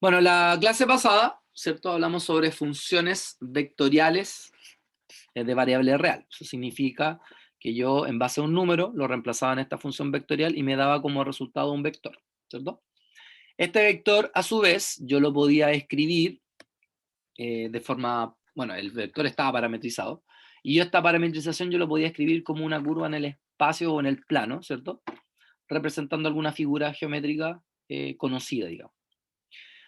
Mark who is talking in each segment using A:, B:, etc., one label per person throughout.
A: Bueno, la clase pasada, ¿cierto? Hablamos sobre funciones vectoriales de variable real. Eso significa que yo, en base a un número, lo reemplazaba en esta función vectorial y me daba como resultado un vector, ¿cierto? Este vector, a su vez, yo lo podía escribir de forma, bueno, el vector estaba parametrizado, y yo esta parametrización yo lo podía escribir como una curva en el espacio o en el plano, ¿cierto? Representando alguna figura geométrica conocida, digamos.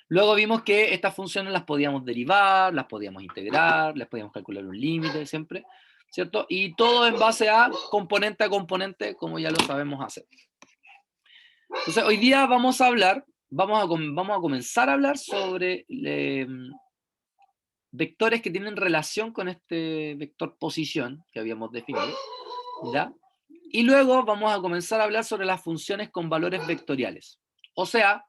A: Luego vimos que estas funciones las podíamos derivar, las podíamos integrar, les podíamos calcular un límite siempre, ¿cierto? Y todo en base a componente, como ya lo sabemos hacer. Entonces, hoy día vamos a hablar, vamos a comenzar a hablar sobre vectores que tienen relación con este vector posición que habíamos definido, ¿ya? Y luego vamos a comenzar a hablar sobre las funciones con valores vectoriales. O sea,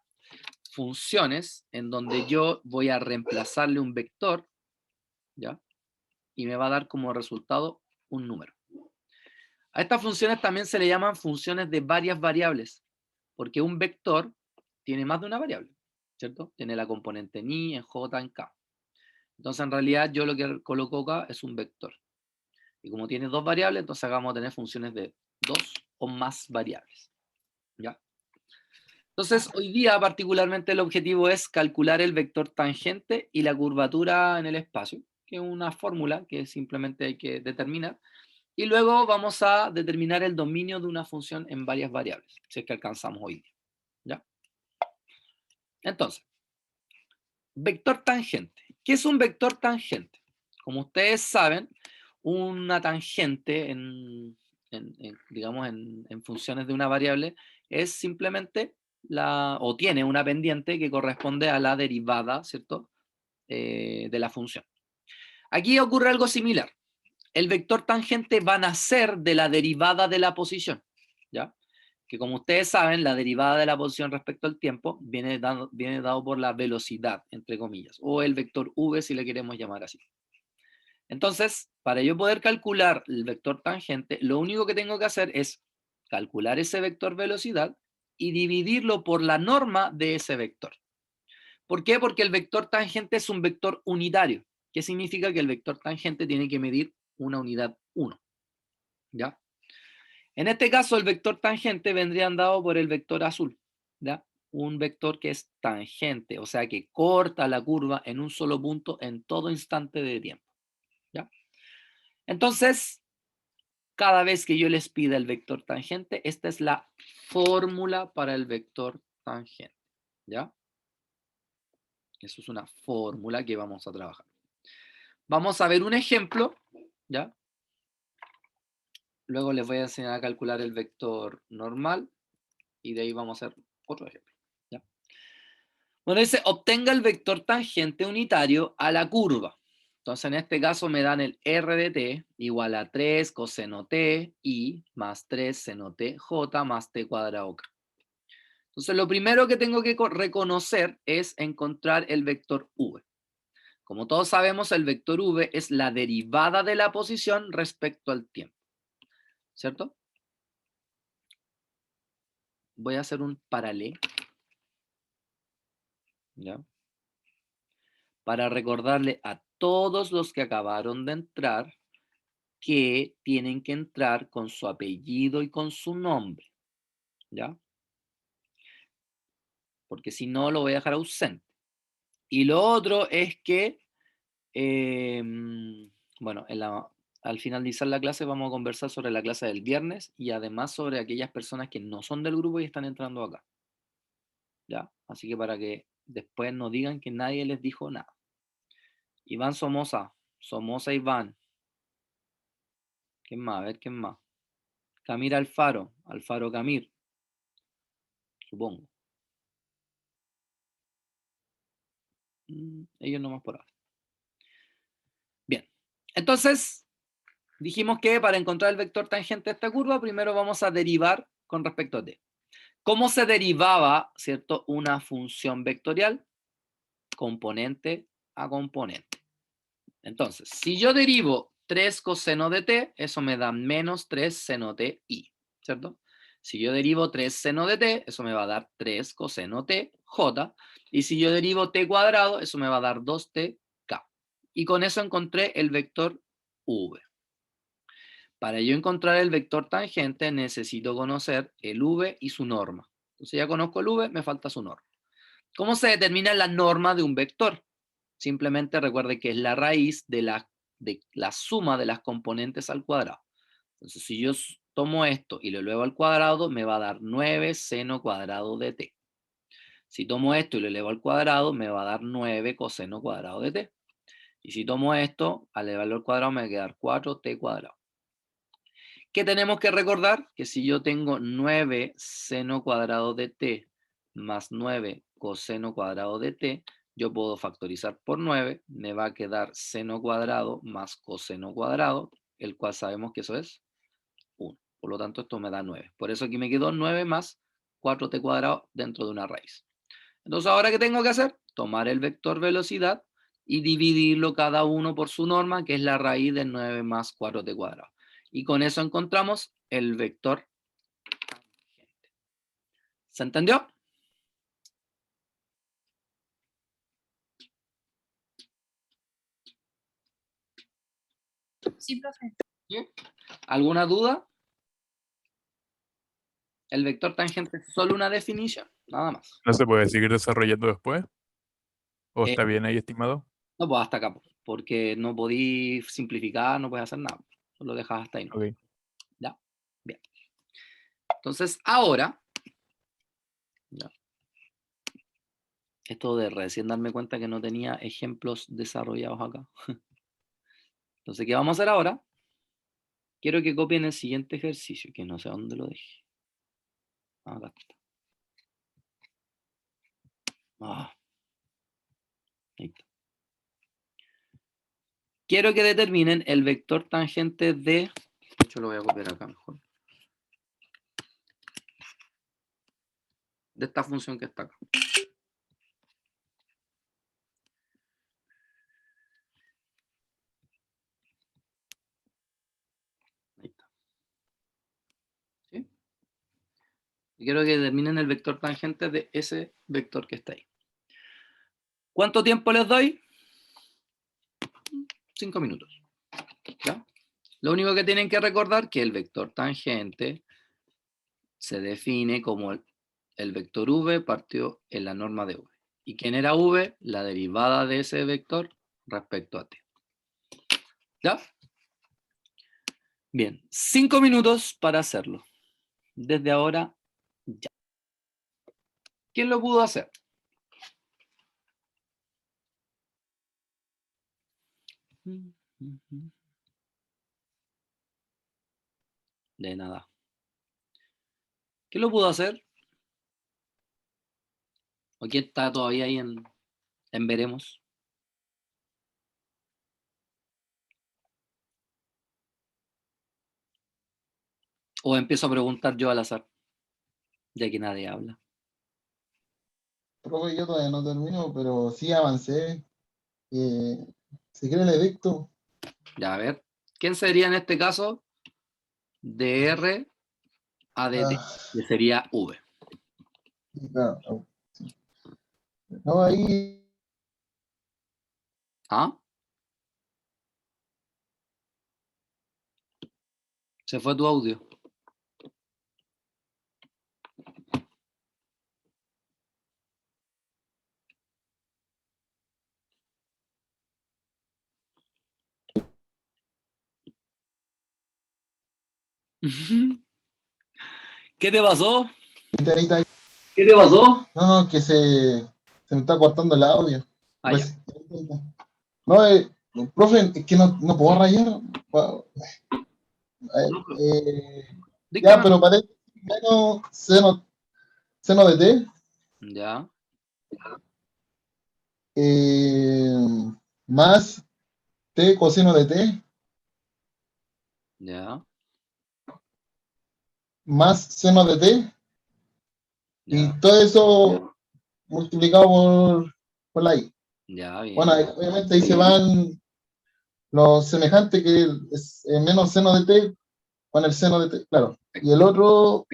A: funciones en donde yo voy a reemplazarle un vector, ¿ya? Y me va a dar como resultado un número. A estas funciones también se le llaman funciones de varias variables, porque un vector tiene más de una variable, ¿cierto? Tiene la componente en i, en j, en k. Entonces, en realidad, yo lo que coloco acá es un vector. Y como tiene dos variables, entonces acá vamos a tener funciones de dos o más variables, ¿ya? Entonces, hoy día particularmente el objetivo es calcular el vector tangente y la curvatura en el espacio, que es una fórmula que simplemente hay que determinar. Y luego vamos a determinar el dominio de una función en varias variables, si es que alcanzamos hoy día, ¿ya? Entonces, vector tangente. ¿Qué es un vector tangente? Como ustedes saben, una tangente digamos, en funciones de una variable es simplemente o tiene una pendiente que corresponde a la derivada, ¿cierto? De la función. Aquí ocurre algo similar. El vector tangente va a nacer de la derivada de la posición, ¿ya? Que como ustedes saben, la derivada de la posición respecto al tiempo viene dado por la velocidad, entre comillas, o el vector v si le queremos llamar así. Entonces, para yo poder calcular el vector tangente, lo único que tengo que hacer es calcular ese vector velocidad y dividirlo por la norma de ese vector. ¿Por qué? Porque el vector tangente es un vector unitario. ¿Qué significa? Que el vector tangente tiene que medir una unidad 1. ¿Ya? En este caso, el vector tangente vendría dado por el vector azul, ¿ya? Un vector que es tangente, o sea que corta la curva en un solo punto en todo instante de tiempo, ¿ya? Entonces, cada vez que yo les pida el vector tangente, esta es la fórmula para el vector tangente, ¿ya? Eso es una fórmula que vamos a trabajar. Vamos a ver un ejemplo, ¿ya? Luego les voy a enseñar a calcular el vector normal y de ahí vamos a hacer otro ejemplo, ¿ya? Bueno, dice, obtenga el vector tangente unitario a la curva. Entonces, en este caso me dan el r de t igual a 3 coseno t i más 3 seno t j más t cuadrado k. Entonces, lo primero que tengo que reconocer es encontrar el vector v. Como todos sabemos, el vector v es la derivada de la posición respecto al tiempo, ¿cierto? Voy a hacer un paralelo, ¿ya? Para recordarle a todos los que acabaron de entrar que tienen que entrar con su apellido y con su nombre, ¿ya? Porque si no, lo voy a dejar ausente. Y lo otro es que, bueno, al finalizar la clase vamos a conversar sobre la clase del viernes y además sobre aquellas personas que no son del grupo y están entrando acá, ¿ya? Así que para que después no digan que nadie les dijo nada. Iván Somoza, Somoza Iván. ¿Quién más? A ver, ¿quién más? Camir Alfaro, Alfaro Camir, supongo. Ellos nomás por ahora. Bien, entonces dijimos que para encontrar el vector tangente de esta curva, primero vamos a derivar con respecto a t. ¿Cómo se derivaba, cierto, una función vectorial? Componente a componente. Entonces, si yo derivo 3 coseno de t, eso me da menos 3 seno t i, ¿cierto? Si yo derivo 3 seno de t, eso me va a dar 3 coseno t, j. Y si yo derivo t cuadrado, eso me va a dar 2t, k. Y con eso encontré el vector v. Para yo encontrar el vector tangente, necesito conocer el v y su norma. Entonces ya conozco el v, me falta su norma. ¿Cómo se determina la norma de un vector? Simplemente recuerde que es la raíz de la suma de las componentes al cuadrado. Entonces, si yo tomo esto y lo elevo al cuadrado, me va a dar 9 seno cuadrado de t. Si tomo esto y lo elevo al cuadrado, me va a dar 9 coseno cuadrado de t. Y si tomo esto, al elevarlo al cuadrado, me va a quedar 4t cuadrado. ¿Qué tenemos que recordar? Que si yo tengo 9 seno cuadrado de t más 9 coseno cuadrado de t, yo puedo factorizar por 9, me va a quedar seno cuadrado más coseno cuadrado, el cual sabemos que eso es 1. Por lo tanto, esto me da 9. Por eso aquí me quedó 9 más 4t cuadrado dentro de una raíz. Entonces, ¿ahora qué tengo que hacer? Tomar el vector velocidad y dividirlo cada uno por su norma, que es la raíz de 9 más 4t cuadrado. Y con eso encontramos el vector tangente. ¿Se entendió?
B: Sí, profe.
A: ¿Alguna duda? El vector tangente es solo una definición, nada más.
C: ¿No se puede seguir desarrollando después? ¿O
A: Eh,
C: está bien ahí estimado?
A: no, pues hasta acá, porque no podí simplificar, no puedes hacer nada. Lo dejas hasta ahí, ¿no?
C: Ok.
A: Ya, bien. Entonces, ahora, ya. Esto de recién darme cuenta que no tenía ejemplos desarrollados acá. Entonces, ¿qué vamos a hacer ahora? Quiero que copien el siguiente ejercicio, que no sé dónde lo dejé. Acá está. Ahí está. Quiero que determinen el vector tangente de hecho, lo voy a copiar acá mejor. De esta función que está acá. Ahí está. ¿Sí? Y quiero que determinen el vector tangente de ese vector que está ahí. ¿Cuánto tiempo les doy? 5 minutos. ¿Ya? Lo único que tienen que recordar es que el vector tangente se define como el vector v partido en la norma de v. ¿Y quién era v? La derivada de ese vector respecto a t. ¿Ya? Bien, 5 minutos para hacerlo. Desde ahora, ya. ¿Quién lo pudo hacer? De nada. ¿Quién lo pudo hacer? ¿O quién está todavía ahí en veremos? ¿O empiezo a preguntar yo al azar? Ya que nadie habla.
D: Profe, yo todavía no termino, pero sí avancé. Si quiere le dicto.
A: Ya, a ver. ¿Quién sería en este caso? dr a dt, que sería v.
D: Claro. No, ahí.
A: ¿Ah? Se fue tu audio. ¿Qué te pasó?
D: Ahí.
A: ¿Qué te pasó?
D: No, que se me está cortando el audio.
A: Ah, ya.
D: Pues, no, profe, es que no puedo rayar.
A: No, pero
D: Ya,
A: díctame.
D: pero parece menos seno de t.
A: Ya,
D: Más t coseno de t.
A: ya,
D: Más seno de t. Y
A: ya,
D: todo eso multiplicado por la i.
A: ya, bien.
D: Bueno, obviamente ahí se van los semejantes, que es menos seno de t con el seno de t, claro. Y el otro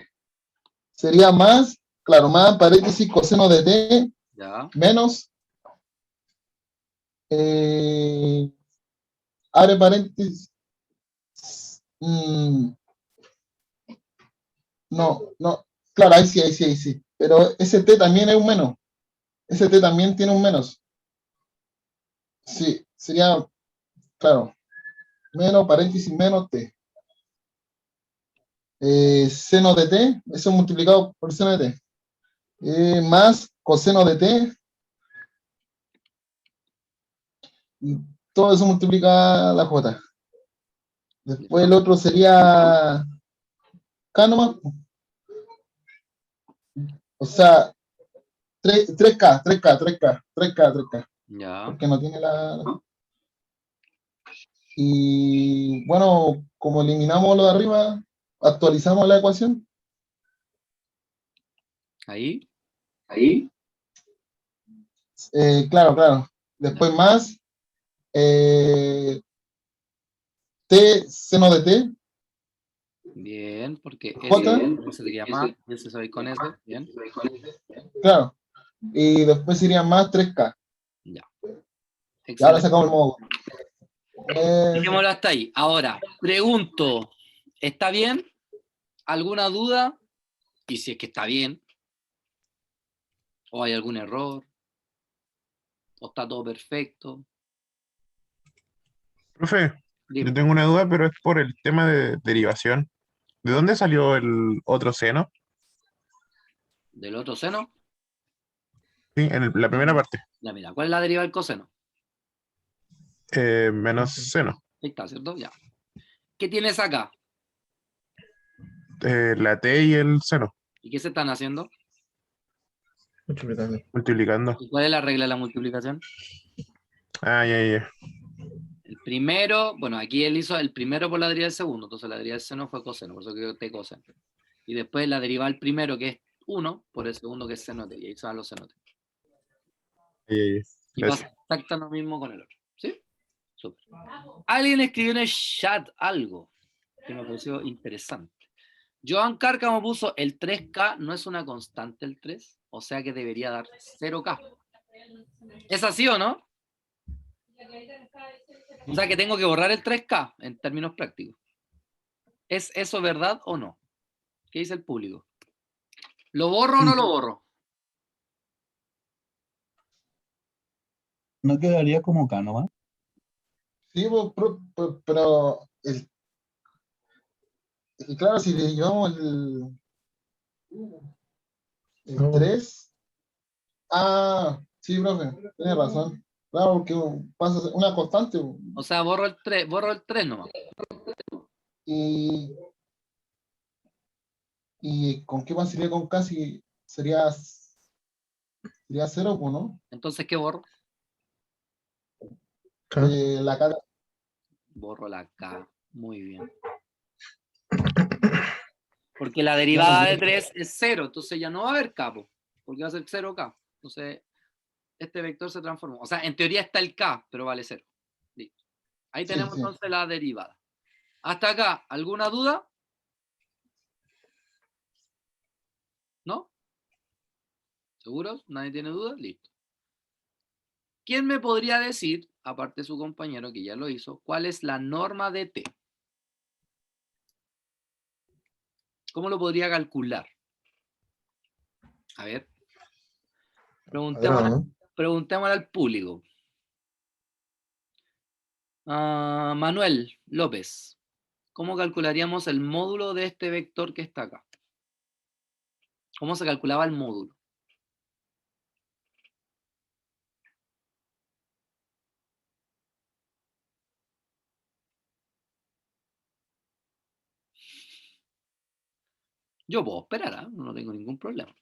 D: sería más, claro, más paréntesis coseno de t
A: Ya.
D: menos, abre paréntesis, no, claro, ahí sí, pero ese t también es un menos, ese t también tiene un menos, sí, sería, claro, menos paréntesis menos t. Seno de t, eso multiplicado por seno de t, más coseno de t, y todo eso multiplica la j. Después el otro sería k nomás, o sea, 3K,
A: Ya.
D: porque no tiene la... Y bueno, como eliminamos lo de arriba, actualizamos la ecuación.
A: Ahí.
D: Claro. Después más t seno de t,
A: Bien, porque
D: j,
A: ese sería más, ese se va a ir con ese. Bien.
D: claro. Y después iría más 3K.
A: Ya.
D: Y ahora
A: Excelente.
D: sacamos el módulo.
A: Dejémoslo hasta ahí. Ahora, pregunto, ¿está bien? ¿Alguna duda? Y si es que está bien, o hay algún error, o está todo perfecto.
B: Profe, yo
A: Dime,
B: tengo una duda, pero es por el tema de derivación. ¿De dónde salió el otro seno?
A: ¿del otro seno?
B: Sí, en la primera parte.
A: Ya, mira, ¿cuál es la deriva del coseno?
B: Menos seno.
A: Ahí está, ¿cierto? Ya. ¿Qué tienes acá?
B: La t y el seno,
A: ¿Y qué se están haciendo?
B: multiplicando.
A: ¿Y cuál es la regla de la multiplicación?
B: Ah, ya.
A: El primero, bueno, aquí él hizo el primero por la deriva del segundo, entonces la deriva del seno fue coseno, por eso que t coseno. Y después la deriva del primero, que es 1, por el segundo, que es seno t, y ahí se van los senotes.
B: Ya.
A: Y
B: Gracias.
A: pasa exactamente lo mismo con el otro. ¿Sí? Súper. Alguien escribió en el chat algo que me pareció interesante. Joan Cárcamo puso el 3K no es una constante el 3, o sea que debería dar 0K. ¿Es así o no? O sea que tengo que borrar el 3K en términos prácticos. ¿Es eso verdad o no? ¿Qué dice el público? ¿Lo borro o no lo borro?
E: ¿No quedaría como K nomás?
D: Sí, pero claro, si le llevamos el 3, sí, profe, tiene razón. Claro, porque pasa a ser una constante.
A: O sea, borro el 3 nomás.
D: Y, ¿Y con qué más sería con casi? Sería 0, pues, ¿no?
A: Entonces, ¿qué borro?
D: La cara.
A: Borro la K. Muy bien. Porque la
D: Claro,
A: derivada de 3 es 0, entonces ya no va a haber K, porque va a ser 0K. Entonces, este vector se transformó. O sea, en teoría está el K, pero vale 0. Listo. Ahí
D: sí,
A: tenemos
D: sí.
A: entonces la derivada. Hasta acá, ¿alguna duda? ¿No? ¿Seguros? ¿Nadie tiene dudas? Listo. ¿Quién me podría decir, aparte de su compañero que ya lo hizo, cuál es la norma de T? ¿Cómo lo podría calcular? A ver, preguntémosle al público. Manuel López, ¿cómo calcularíamos el módulo de este vector que está acá? ¿Cómo se calculaba el módulo? Yo puedo esperar, ¿eh? No tengo ningún problema.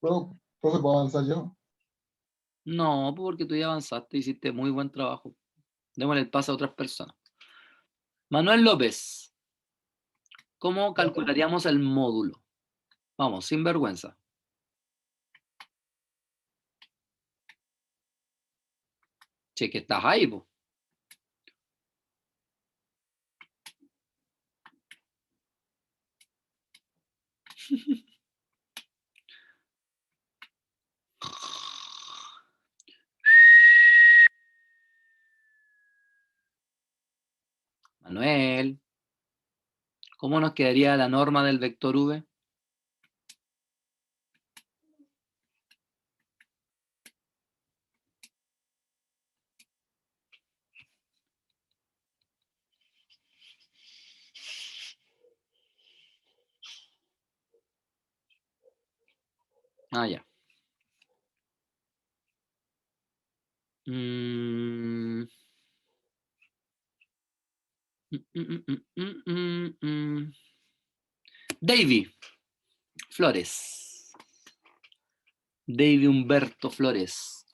D: Profe, ¿puedo avanzar yo?
A: No, porque tú ya avanzaste, hiciste muy buen trabajo. Démosle el paso a otras personas. Manuel López, ¿cómo calcularíamos el módulo? Vamos, sin vergüenza. Che, que estás ahí, po. Manuel, ¿cómo nos quedaría la norma del vector v? Ah, ya. Mm. Davy Flores. Davy Humberto Flores.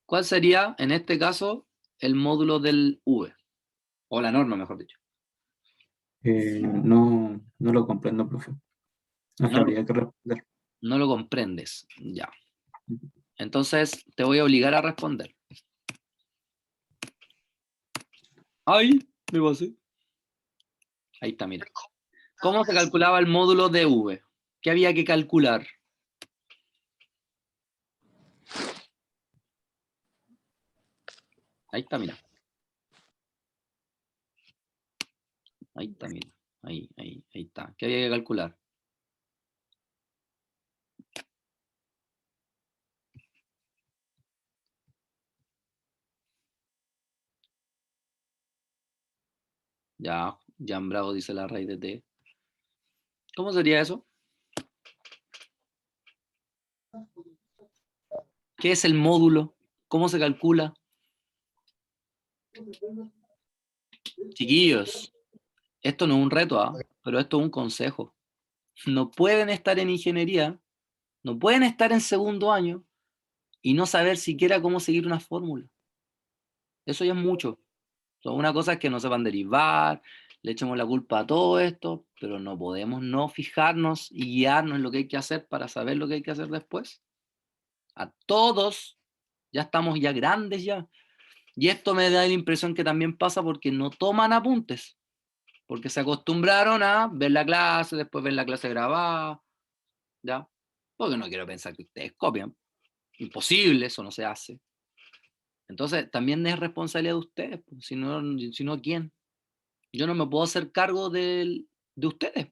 A: ¿Cuál sería, en este caso, el módulo del V? O la norma, mejor dicho.
E: No, no lo comprendo, profe. No
A: No,
E: sabría qué responder.
A: no lo comprendes. Ya. Entonces, te voy a obligar a responder. Ay, me pasé. Ahí está, mira. ¿Cómo se calculaba el módulo de V? ¿Qué había que calcular? Ahí está, mira. Ahí está, mira. Ahí está. ¿Qué había que calcular? Ya, Jan Bravo dice la raíz de t. ¿Cómo sería eso? ¿Qué es el módulo? ¿Cómo se calcula? Chiquillos, esto no es un reto, pero esto es un consejo. No pueden estar en ingeniería, no pueden estar en segundo año y no saber siquiera cómo seguir una fórmula. Eso ya es mucho. Una cosa es que no sepan derivar, le echemos la culpa a todo esto, pero no podemos no fijarnos y guiarnos en lo que hay que hacer para saber lo que hay que hacer después. A todos ya estamos ya grandes ya. Y esto me da la impresión que también pasa porque no toman apuntes, porque se acostumbraron a ver la clase, después ver la clase grabada, ¿ya? Porque no quiero pensar que ustedes copian. Imposible, eso no se hace. Entonces, también es responsabilidad de ustedes, pues, si no, ¿quién? Yo no me puedo hacer cargo de ustedes.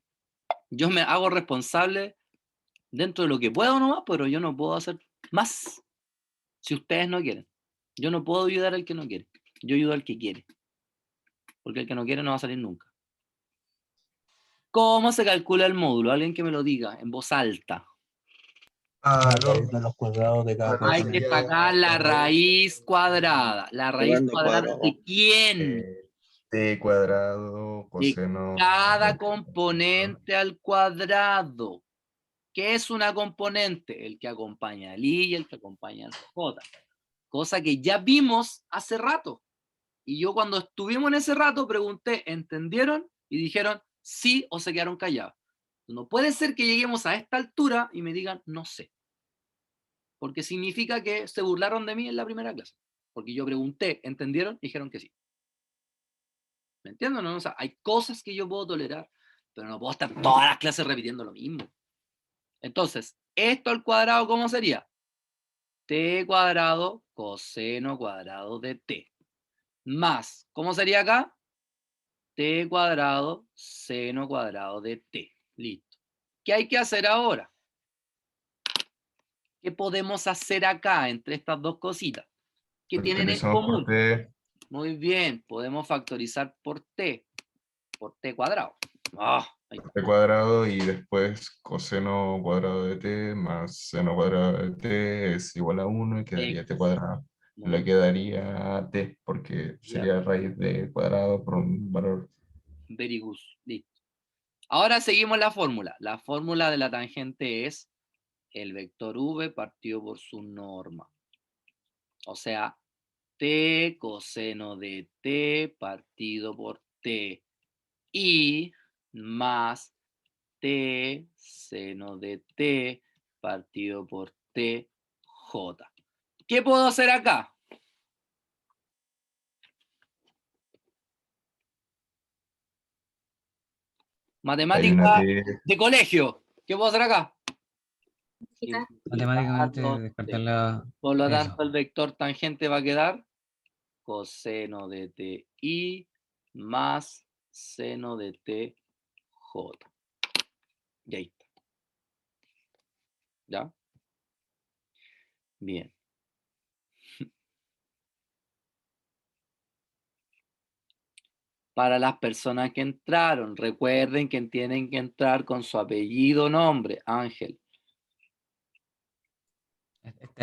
A: Yo me hago responsable dentro de lo que puedo nomás, pero yo no puedo hacer más si ustedes no quieren. Yo no puedo ayudar al que no quiere. Yo ayudo al que quiere. Porque el que no quiere no va a salir nunca. ¿Cómo se calcula el módulo? Alguien que me lo diga en voz alta.
F: La raíz de los cuadrados de cada cosa.
A: Hay que sacar la raíz cuadrada. ¿La raíz
G: Grande
A: cuadrada
G: cuadrado.
A: de quién?
G: T cuadrado,
A: De
G: coseno.
A: cada componente al cuadrado. ¿Qué es una componente? El que acompaña al I y el que acompaña al J. Cosa que ya vimos hace rato. Y yo cuando estuvimos en ese rato pregunté, ¿entendieron? Y dijeron sí o se quedaron callados. No puede ser que lleguemos a esta altura y me digan no sé. Porque significa que se burlaron de mí en la primera clase. Porque yo pregunté, ¿entendieron? Y dijeron que sí. ¿Me entienden? ¿No? O sea, hay cosas que yo puedo tolerar, pero no puedo estar todas las clases repitiendo lo mismo. Entonces, esto al cuadrado, ¿cómo sería? T cuadrado coseno cuadrado de t. Más, ¿cómo sería acá? T cuadrado seno cuadrado de t. Listo. ¿Qué hay que hacer ahora? ¿Qué podemos hacer acá entre estas dos cositas? ¿Qué tienen en
G: Factorizamos por
A: común?
G: T.
A: Muy bien, podemos factorizar por t cuadrado. Ahí está.
G: T cuadrado y después coseno cuadrado de T más seno cuadrado de T es igual a 1 y quedaría T cuadrado.
A: Muy
G: Le quedaría T porque
A: Ya.
G: sería raíz de cuadrado por un valor.
A: Very good. Listo. Ahora seguimos la fórmula. La fórmula de la tangente es el vector v partido por su norma. O sea, t coseno de t partido por t y más t seno de t partido por t j. ¿Qué puedo hacer acá?
G: Hay una
A: Matemática
G: T.
A: de colegio. ¿Qué puedo hacer acá?
F: Matemáticamente
A: Multiplicarlo,
F: descartar la...
A: por lo
F: eso.
A: tanto, el vector tangente va a quedar coseno de ti más seno de t j. Y ahí está. ¿Ya? Bien. Para las personas que entraron, recuerden que tienen que entrar con su apellido, nombre, Ángel.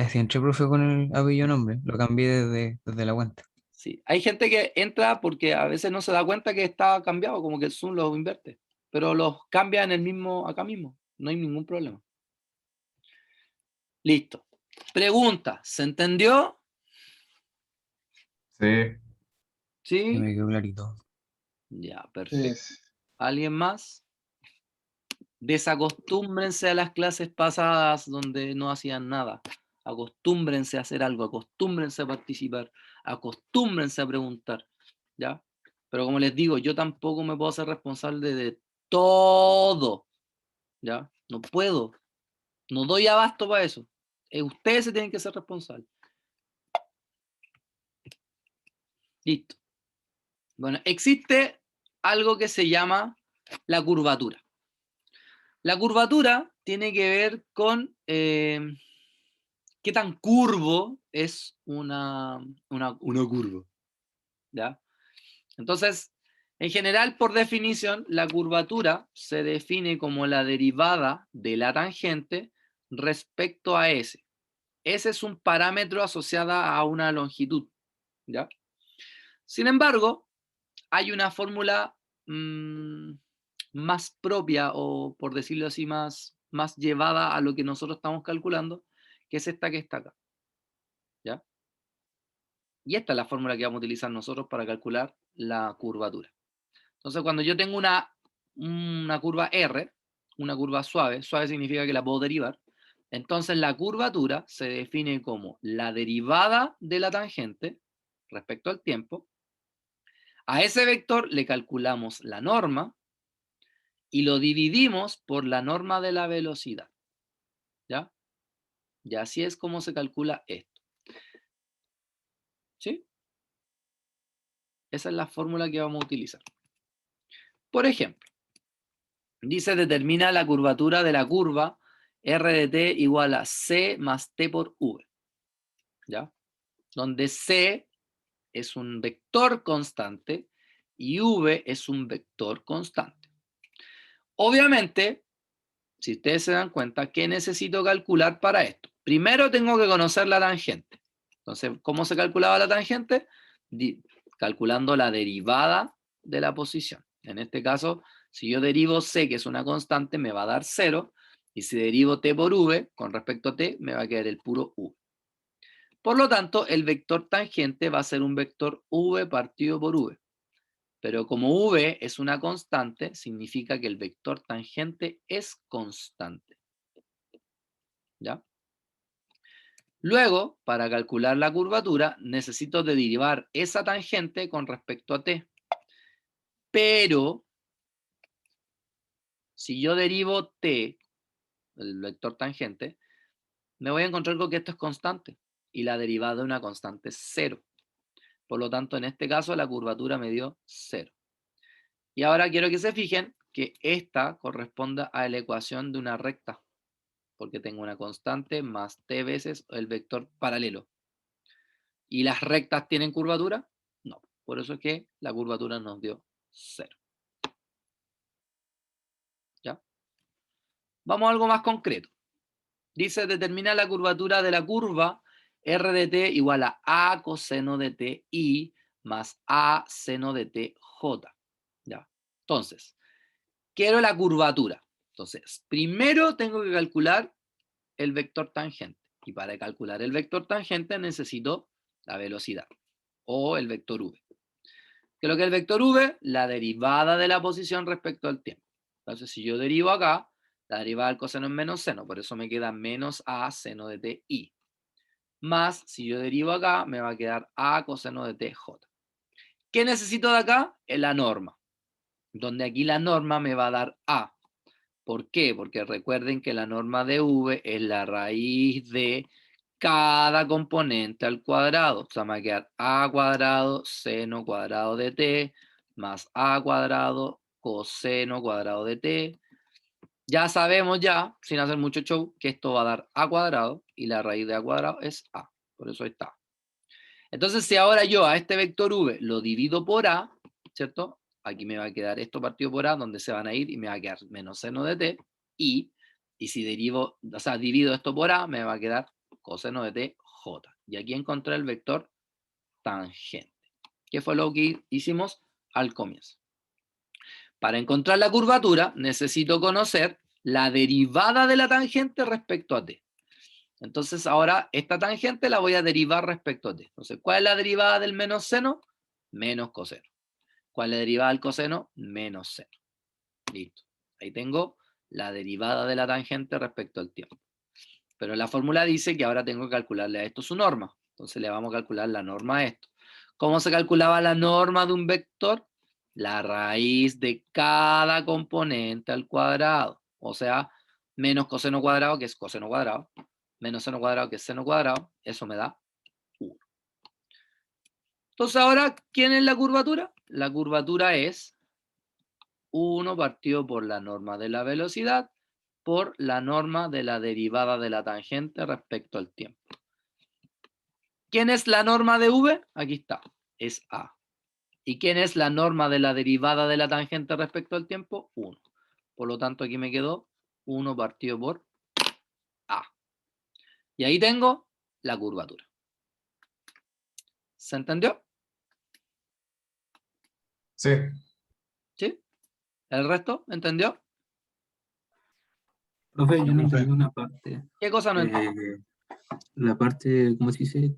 H: Siempre, profe, con el apellido nombre. Lo cambié desde la cuenta.
A: Sí. Hay gente que entra porque a veces no se da cuenta que está cambiado, como que el Zoom los inverte, pero los cambia en el mismo, acá mismo. No hay ningún problema. Listo. Pregunta, ¿se entendió?
G: Sí.
H: Sí,
A: ¿Sí?
H: me quedó clarito.
A: Ya,
D: Sí,
A: perfecto.
D: sí.
A: ¿Alguien más? Desacostúmbrense a las clases pasadas donde no hacían nada. Acostúmbrense a hacer algo, acostúmbrense a participar, acostúmbrense a preguntar, ¿ya? Pero como les digo, yo tampoco me puedo hacer responsable de todo, ¿ya? No puedo, no doy abasto para eso. Ustedes se tienen que ser responsables. Listo. Bueno, existe algo que se llama la curvatura. La curvatura tiene que ver con qué tan curvo es una curva, ¿ya? Entonces, en general, por definición, la curvatura se define como la derivada de la tangente respecto a S. S es un parámetro asociado a una longitud, ¿ya? Sin embargo, hay una fórmula más propia, o por decirlo así, más llevada a lo que nosotros estamos calculando, que es esta que está acá, ¿ya? Y esta es la fórmula que vamos a utilizar nosotros para calcular la curvatura. Entonces, cuando yo tengo una curva R, una curva suave, suave significa que la puedo derivar, entonces la curvatura se define como la derivada de la tangente respecto al tiempo. A ese vector le calculamos la norma y lo dividimos por la norma de la velocidad, ¿ya? Y así es como se calcula esto. ¿Sí? Esa es la fórmula que vamos a utilizar. Por ejemplo, dice determina la curvatura de la curva R de t igual a C más t por V, ¿ya? Donde C es un vector constante y V es un vector constante. Obviamente, si ustedes se dan cuenta, ¿qué necesito calcular para esto? Primero tengo que conocer la tangente. Entonces, ¿cómo se calculaba la tangente? Calculando la derivada de la posición. En este caso, si yo derivo C, que es una constante, me va a dar 0. Y si derivo t por v, con respecto a t, me va a quedar el puro v. Por lo tanto, el vector tangente va a ser un vector v partido por v. Pero como v es una constante, significa que el vector tangente es constante. ¿Ya? Luego, para calcular la curvatura, necesito derivar esa tangente con respecto a t. Pero, si yo derivo t, el vector tangente, me voy a encontrar con que esto es constante. Y la derivada de una constante es 0. Por lo tanto, en este caso, la curvatura me dio 0. Y ahora quiero que se fijen que esta corresponde a la ecuación de una recta, porque tengo una constante más t veces el vector paralelo. ¿Y las rectas tienen curvatura? No. Por eso es que la curvatura nos dio 0. ¿Ya? Vamos a algo más concreto. Dice, determina la curvatura de la curva R de t igual a coseno de t i más a seno de t j. ¿Ya? Entonces, quiero la curvatura. Entonces, primero tengo que calcular el vector tangente. Y para calcular el vector tangente necesito la velocidad o el vector v. ¿Qué es lo que es el vector v? La derivada de la posición respecto al tiempo. Entonces, si yo derivo acá, la derivada del coseno es menos seno, por eso me queda menos a seno de t i. Más, si yo derivo acá, me va a quedar a coseno de t j. ¿Qué necesito de acá? La norma. Donde aquí la norma me va a dar a. ¿Por qué? Porque recuerden que la norma de v es la raíz de cada componente al cuadrado. O sea, me va a quedar a cuadrado seno cuadrado de t más a cuadrado coseno cuadrado de t. Ya sabemos ya, sin hacer mucho show, que esto va a dar a cuadrado y la raíz de a cuadrado es a. Por eso ahí está. Entonces, si ahora yo a este vector v lo divido por a, ¿cierto? Aquí me va a quedar esto partido por a, donde se van a ir y me va a quedar menos seno de t. Y si derivo, o sea, divido esto por a, me va a quedar coseno de t j. Y aquí encontré el vector tangente, que fue lo que hicimos al comienzo. Para encontrar la curvatura, necesito conocer la derivada de la tangente respecto a t. Entonces ahora esta tangente la voy a derivar respecto a t. Entonces, ¿cuál es la derivada del menos seno? Menos coseno. ¿Cuál es la derivada del coseno? Menos seno. Listo. Ahí tengo la derivada de la tangente respecto al tiempo. Pero la fórmula dice que ahora tengo que calcularle a esto su norma. Entonces le vamos a calcular la norma a esto. ¿Cómo se calculaba la norma de un vector? La raíz de cada componente al cuadrado. O sea, menos coseno cuadrado, que es coseno cuadrado, menos seno cuadrado, que es seno cuadrado. Eso me da 1. Entonces ahora, ¿quién es la curvatura? La curvatura es 1 partido por la norma de la velocidad por la norma de la derivada de la tangente respecto al tiempo. ¿Quién es la norma de v? Aquí está, es a. ¿Y quién es la norma de la derivada de la tangente respecto al tiempo? 1. Por lo tanto, aquí me quedó 1 partido por a. Y ahí tengo la curvatura. ¿Se entendió?
G: Sí,
A: ¿Sí? ¿El resto? ¿Entendió?
E: Profe, yo no
F: Profe.
E: entendí una parte.
A: ¿Qué cosa no entendió?
E: La parte, ¿cómo se dice?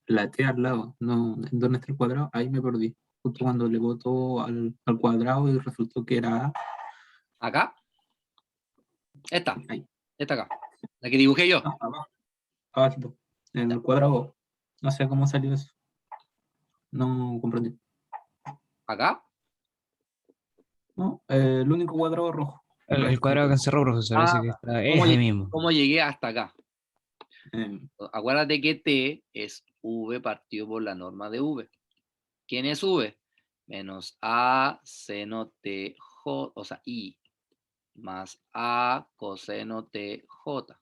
E: La T al lado, no, ¿dónde está el cuadrado? Ahí me perdí. Justo cuando le boto al cuadrado y resultó que era A,
A: ¿Acá? Esta.
E: ahí.
A: Esta acá. La que dibujé yo.
E: No, abajo, abajito, en el cuadrado. No sé cómo salió eso. No comprendí.
A: ¿Acá?
E: No, el único cuadrado rojo. El
H: El
E: resto no
H: cuadrado que
E: tengo.
H: encerró, profesor, ese
A: Ah,
H: que está, es ahí mismo.
A: ¿cómo llegué hasta acá?
E: Eh,
A: Acuérdate que t es v partido por la norma de v. ¿Quién es v? Menos a seno t j, o sea, i, más a coseno t j,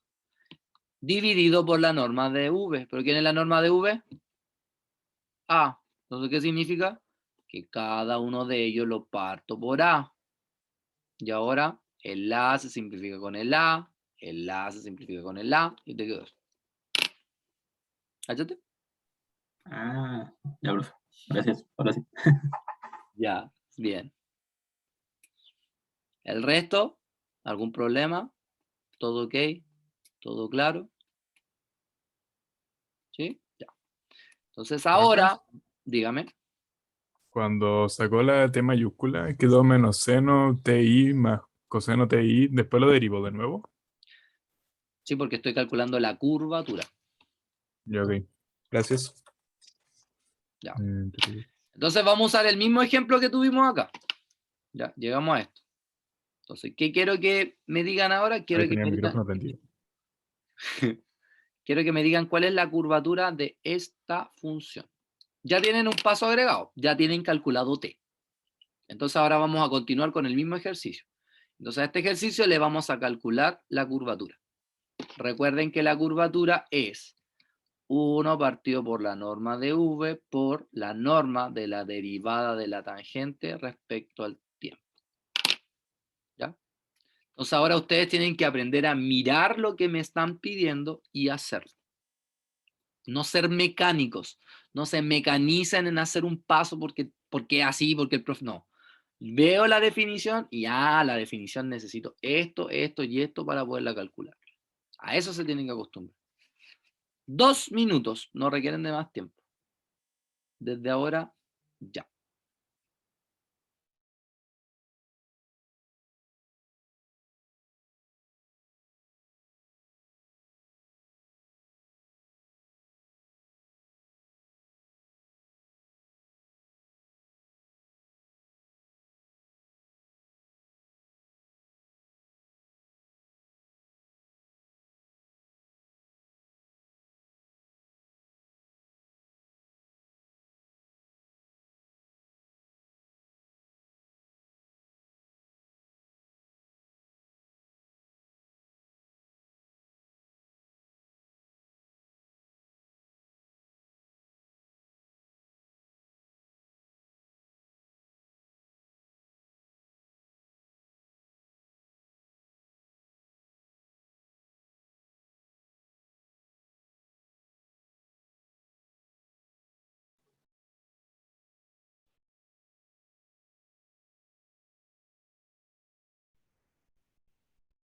A: dividido por la norma de v. ¿Pero quién es la norma de v? A. Entonces, ¿qué significa? Que cada uno de ellos lo parto por a. Y ahora el a se simplifica con el a se simplifica con el a, y te quedó eso. ¿Cáchate?
E: ya, profe. Gracias. Ahora sí.
A: Ya, bien. El resto, ¿algún problema? ¿Todo ok? ¿Todo claro? ¿Sí? Ya. Entonces ahora, dígame.
C: Cuando sacó la T mayúscula, quedó menos seno TI más coseno TI, después lo derivó de nuevo.
A: Sí, porque estoy calculando la curvatura.
C: Ya, ok. Gracias.
A: Ya.
C: Mm,
A: Entonces vamos a usar el mismo ejemplo que tuvimos acá. Ya, llegamos a esto. Entonces, ¿qué quiero que me digan ahora? Quiero
C: Ahí
A: que
C: tenía el
A: me
C: micrófono
A: digan,
C: prendido.
A: quiero que me digan cuál es la curvatura de esta función. Ya tienen un paso agregado, ya tienen calculado t. Entonces ahora vamos a continuar con el mismo ejercicio. Entonces a este ejercicio le vamos a calcular la curvatura. Recuerden que la curvatura es 1 partido por la norma de v por la norma de la derivada de la tangente respecto al tiempo. ¿Ya? Entonces ahora ustedes tienen que aprender a mirar lo que me están pidiendo y hacerlo. No ser mecánicos, no se mecanicen en hacer un paso porque así, porque el profe no. Veo la definición y la definición necesito esto, esto y esto para poderla calcular. A eso se tienen que acostumbrar. 2 minutos, no requieren de más tiempo. Desde ahora, ya.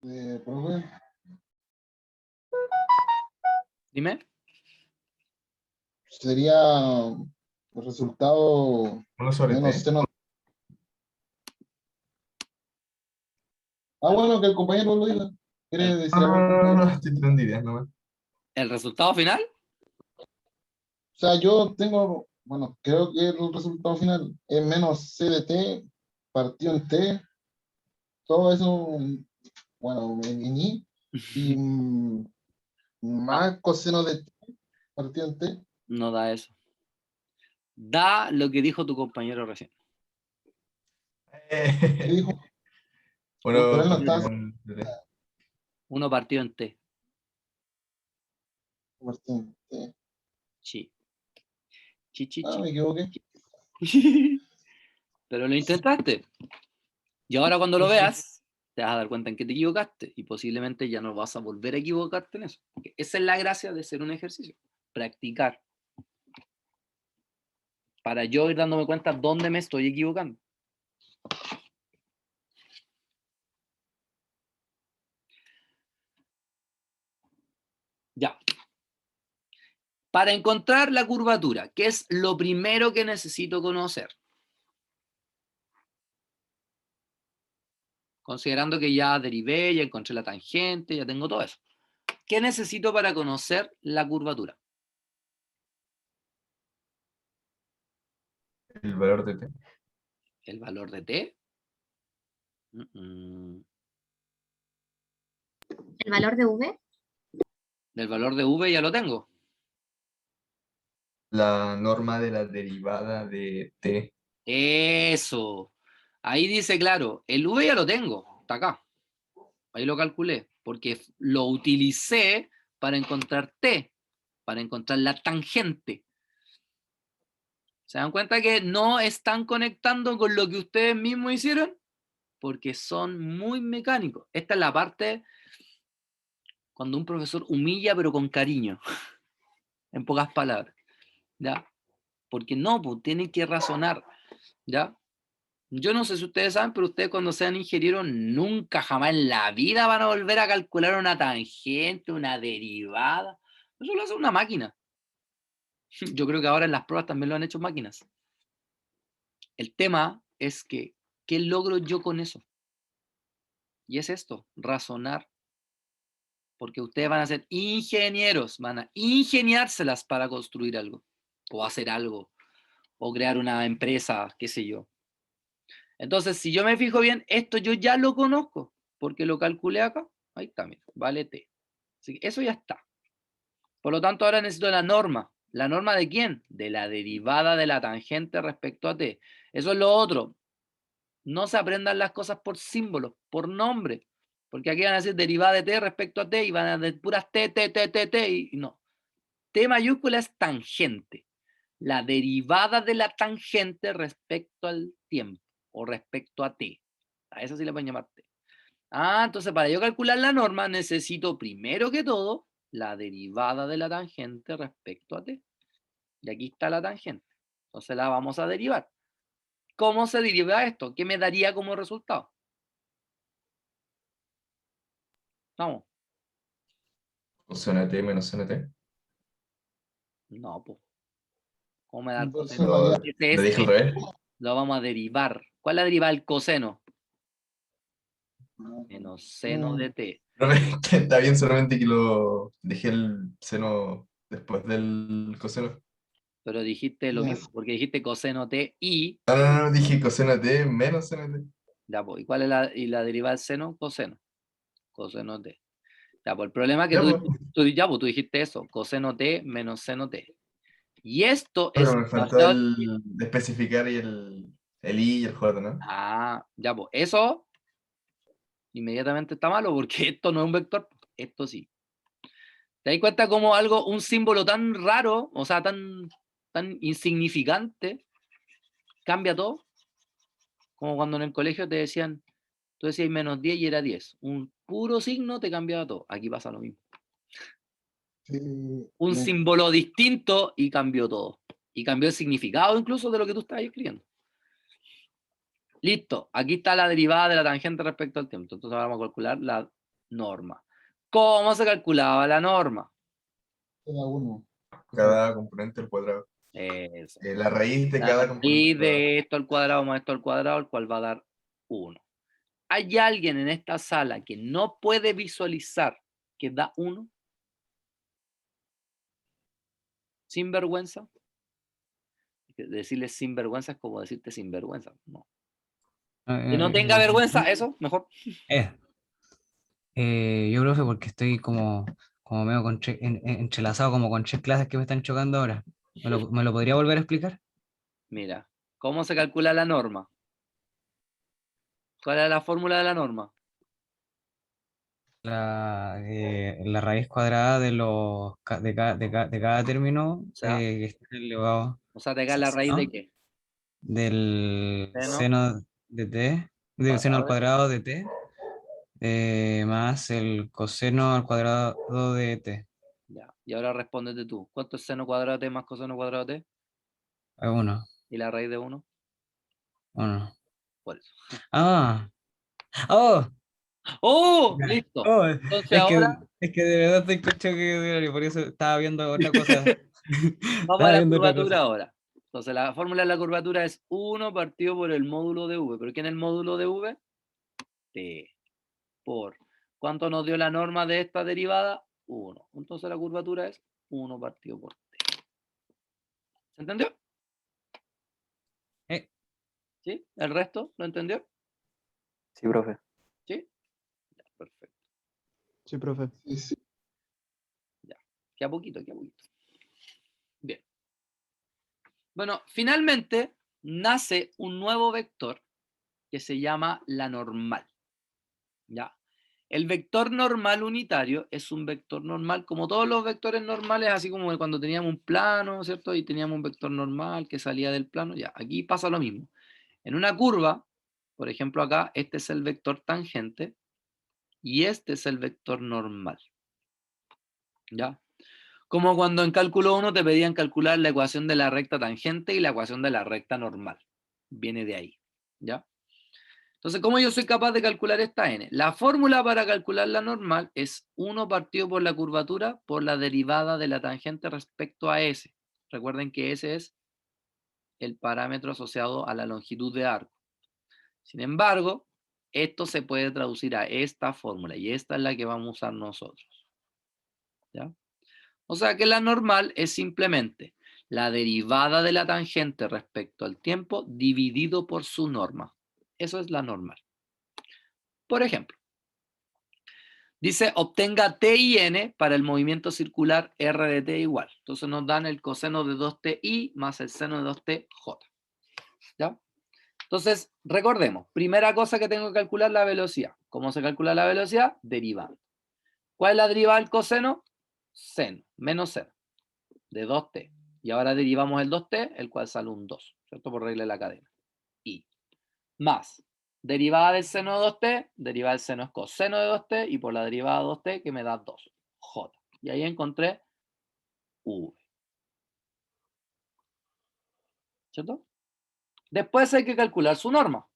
D: Profe,
A: Dime.
D: sería el resultado
G: 1 sobre
D: menos
G: t.
D: seno. Bueno, que el compañero lo diga. ¿Quiere decir
G: No,
D: algo,
G: no, no,
D: compañero?
G: no, estoy tirando ideas nomás.
A: ¿El resultado final?
D: O sea, yo tengo, bueno, creo que el resultado final es menos c de t partido en t, todo eso, bueno, en i, y más coseno de t partido en t.
A: No da eso. Da lo que dijo tu compañero recién.
D: ¿Qué dijo? Pero él no estaba
G: De t.
A: Uno partido en T.
D: partido en t.
A: Sí. Chi, chi,
D: Me
A: chi.
D: equivoqué.
A: Pero lo intentaste. Y ahora cuando lo veas, te vas a dar cuenta en que te equivocaste. Y posiblemente ya no vas a volver a equivocarte en eso. Porque esa es la gracia de hacer un ejercicio. Practicar. Para yo ir dándome cuenta dónde me estoy equivocando. Ya. Para encontrar la curvatura, ¿qué es lo primero que necesito conocer? Considerando que ya derivé, ya encontré la tangente, ya tengo todo eso. ¿Qué necesito para conocer la curvatura?
G: El valor de t.
A: ¿El valor de t?
I: ¿El valor de v?
A: Del valor de v ya lo tengo.
G: La norma de la derivada de t.
A: Eso. Ahí dice claro, el v ya lo tengo, está acá. Ahí lo calculé, porque lo utilicé para encontrar t, para encontrar la tangente. ¿Se dan cuenta que no están conectando con lo que ustedes mismos hicieron? Porque son muy mecánicos. Esta es la parte cuando un profesor humilla pero con cariño, en pocas palabras, ¿ya? Porque no, pues tienen que razonar, ¿ya? Yo no sé si ustedes saben, pero ustedes cuando sean ingenieros nunca jamás en la vida van a volver a calcular una tangente, una derivada. Eso lo hace una máquina. Yo creo que ahora en las pruebas también lo han hecho máquinas. El tema es que, ¿qué logro yo con eso? Y es esto, razonar. Porque ustedes van a ser ingenieros, van a ingeniárselas para construir algo, o hacer algo, o crear una empresa, qué sé yo. Entonces, si yo me fijo bien, esto yo ya lo conozco, porque lo calculé acá. Ahí está, mira, vale t. Así que eso ya está. Por lo tanto, ahora necesito la norma. ¿La norma de quién? De la derivada de la tangente respecto a t. Eso es lo otro. No se aprendan las cosas por símbolos, por nombre. Porque aquí van a decir derivada de t respecto a t y van a decir puras t, t, t, t, t. Y no. T mayúscula es tangente. La derivada de la tangente respecto al tiempo o respecto a t. A eso sí le pueden llamar t. Entonces para yo calcular la norma necesito primero que todo la derivada de la tangente respecto a t. Y aquí está la tangente. Entonces la vamos a derivar. ¿Cómo se deriva esto? ¿Qué me daría como resultado? Vamos.
G: Coseno de t menos seno de t.
A: No, pues. ¿Cómo me da el
D: Entonces,
A: coseno?
G: Lo,
A: Ese
G: lo
A: es
G: dije al revés.
A: lo vamos a derivar. ¿Cuál es la derivada del coseno? Menos seno de t.
G: Profe, que está bien, solamente que lo dejé el seno después del coseno.
A: Pero dijiste lo mismo, porque dijiste coseno t y
G: No, no, no, dije coseno de t menos seno de t.
A: ya, pues, ¿y cuál es la derivada del seno? Coseno. Coseno t. Ya, pues el problema es que
G: Ya,
A: tú,
G: pues.
A: tú dijiste eso, coseno t menos seno t. Y esto es
G: Pero me faltó
A: demasiado.
G: el de especificar y el i y el j, ¿no?
A: Ya, pues eso inmediatamente está malo porque esto no es un vector, esto sí. ¿Te das cuenta cómo algo, un símbolo tan raro, o sea, tan insignificante, cambia todo? Como cuando en el colegio te decían, tú decías menos 10 y era 10. Un puro signo te cambiaba todo. Aquí pasa lo mismo. Un símbolo distinto y cambió todo. Y cambió el significado incluso de lo que tú estabas escribiendo. Listo. Aquí está la derivada de la tangente respecto al tiempo. Entonces ahora vamos a calcular la norma. ¿Cómo se calculaba la norma?
D: Era uno.
G: Cada componente al cuadrado.
A: Eso.
G: La raíz de
A: La
G: cada
A: raíz
G: componente.
A: de esto al cuadrado más esto al cuadrado, el cual va a dar 1. ¿Hay alguien en esta sala que no puede visualizar que da 1? ¿Sin vergüenza? Decirle sin vergüenza es como decirte sin vergüenza. No. Que no tenga vergüenza, eso, mejor.
H: Yo, profe, porque estoy como medio entrelazado como con 3 clases que me están chocando ahora. ¿Me lo podría volver a explicar?
A: Mira, ¿cómo se calcula la norma? ¿Cuál es la fórmula de la norma?
H: La raíz cuadrada de cada término
A: O sea,
H: que está elevado
A: o sea, te da la raíz
H: ¿no?
A: de qué?
H: del
A: Seno
H: seno de t, del seno al
A: cuadrado de
H: cuadrado de t, más el coseno al cuadrado de t.
A: Ya. Y ahora respóndete tú. ¿Cuánto es seno cuadrado de t más coseno cuadrado de t?
H: Es 1,
A: ¿Y la raíz de 1?
H: 1.
A: Por eso.
H: Ah, oh,
A: ¡Oh!
H: ya.
A: Listo.
H: Oh,
A: Entonces ahora
H: es que de verdad estoy con choque de horario, por eso estaba viendo otra cosa.
A: vamos a
H: Estaba
A: la
H: viendo otra cosa.
A: curvatura ahora. Entonces la fórmula de la curvatura es 1 partido por el módulo de v. ¿Pero quién es el módulo de v? T. Por. ¿Cuánto nos dio la norma de esta derivada? 1. Entonces la curvatura es 1 partido por t. ¿Se entendió? ¿Sí? ¿El resto lo entendió?
F: Sí, profe.
A: ¿Sí? Ya, perfecto.
I: Sí, profe.
D: Sí, sí.
A: Queda poquito, queda poquito. Bien. Bueno, finalmente nace un nuevo vector que se llama la normal. ¿Ya? El vector normal unitario es un vector normal, como todos los vectores normales, así como cuando teníamos un plano, ¿cierto? Y teníamos un vector normal que salía del plano, ya, aquí pasa lo mismo. En una curva, por ejemplo acá, este es el vector tangente y este es el vector normal. ¿Ya? Como cuando en cálculo 1 te pedían calcular la ecuación de la recta tangente y la ecuación de la recta normal. Viene de ahí. ¿Ya? Entonces, ¿cómo yo soy capaz de calcular esta n? La fórmula para calcular la normal es 1 partido por la curvatura por la derivada de la tangente respecto a s. Recuerden que s es el parámetro asociado a la longitud de arco. Sin embargo, esto se puede traducir a esta fórmula y esta es la que vamos a usar nosotros. ¿Ya? O sea que la normal es simplemente la derivada de la tangente respecto al tiempo dividido por su norma. Eso es la normal. Por ejemplo, dice obtenga t y n para el movimiento circular r de t igual. Entonces nos dan el coseno de 2ti más el seno de 2tj. ¿Ya? Entonces, recordemos, primera cosa que tengo que calcular, la velocidad. ¿Cómo se calcula la velocidad? Derivando. ¿Cuál es la derivada del coseno? Seno, menos seno, de 2t. Y ahora derivamos el 2t, el cual sale un 2, ¿cierto? Por regla de la cadena. Y más derivada del seno de 2t, derivada del seno es coseno de 2t, y por la derivada de 2t que me da 2j. Y ahí encontré v. ¿Cierto? Después hay que calcular su norma.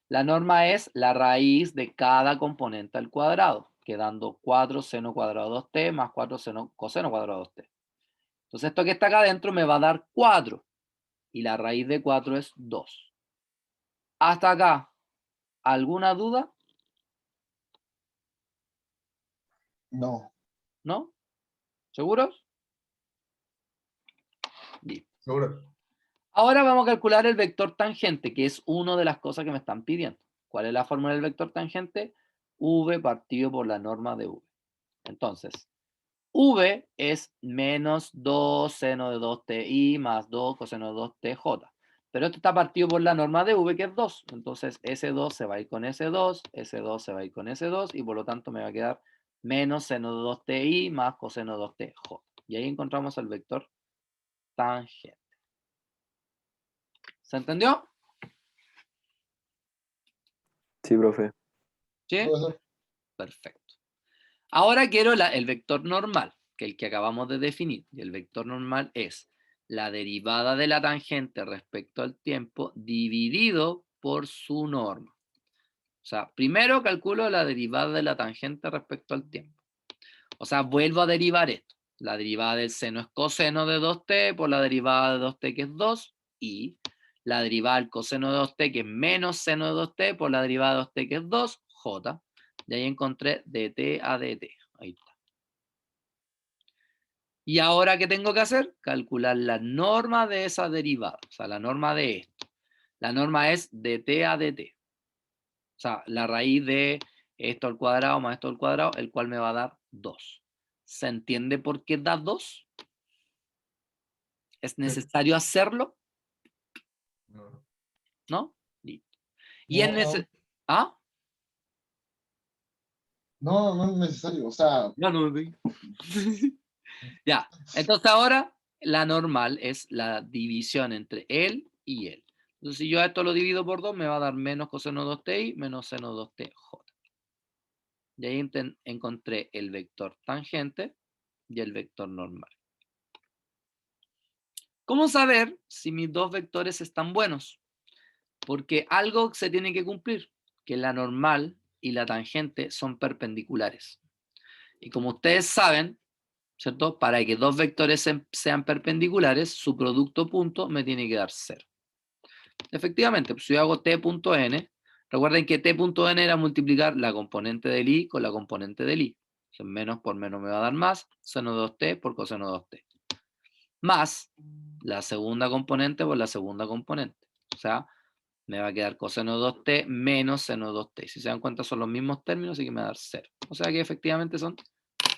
A: La norma es la raíz de cada componente al cuadrado, quedando 4 seno cuadrado 2t más 4 coseno cuadrado 2t. Entonces esto que está acá adentro me va a dar 4. Y la raíz de 4 es 2. Hasta acá, ¿alguna duda?
D: No.
A: ¿No? ¿Seguros? Bien.
G: ¿Seguro?
A: Ahora vamos a calcular el vector tangente, que es una de las cosas que me están pidiendo. ¿Cuál es la fórmula del vector tangente? V partido por la norma de V. Entonces, V es menos 2 seno de 2ti más 2 coseno de 2tj. Pero esto está partido por la norma de V, que es 2. Entonces, S2 se va a ir con S2, S2 se va a ir con S2, y por lo tanto me va a quedar menos seno de 2ti más coseno de 2tj. Y ahí encontramos el vector tangente. ¿Se entendió?
F: Sí, profe.
A: ¿Sí?
D: Profesor,
A: Perfecto. Ahora quiero el vector normal, que es el que acabamos de definir. Y el vector normal es la derivada de la tangente respecto al tiempo dividido por su norma. O sea, primero calculo la derivada de la tangente respecto al tiempo. O sea, vuelvo a derivar esto. La derivada del seno es coseno de 2t por la derivada de 2t, que es 2, y la derivada del coseno de 2t, que es menos seno de 2t, por la derivada de 2t, que es 2, j. Y ahí encontré dt a dt. Ahí está. Y ahora, ¿qué tengo que hacer? Calcular la norma de esa derivada. O sea, la norma de esto. La norma es dt a dt. O sea, la raíz de esto al cuadrado más esto al cuadrado, el cual me va a dar 2. ¿Se entiende por qué da 2? ¿Es necesario hacerlo?
G: No.
A: ¿No? Listo. Y
D: No,
A: ¿Ah?
D: no es necesario. O sea,
A: Ya no me pegué. Ya. Entonces ahora la normal es la división entre él y él. Entonces si yo a esto lo divido por 2, me va a dar menos coseno 2ti menos seno 2t j. Y ahí encontré el vector tangente y el vector normal. ¿Cómo saber si mis dos vectores están buenos? Porque algo se tiene que cumplir, que la normal y la tangente son perpendiculares. Y como ustedes saben, ¿cierto? Para que dos vectores sean perpendiculares, su producto punto me tiene que dar 0. Efectivamente, pues si yo hago t.n, recuerden que t.n era multiplicar la componente del i con la componente del i. Entonces, menos por menos me va a dar más, seno de 2t por coseno de 2t. Más la segunda componente por la segunda componente. O sea, me va a quedar coseno de 2t menos seno de 2t. Si se dan cuenta son los mismos términos, así que me va a dar 0. O sea que efectivamente son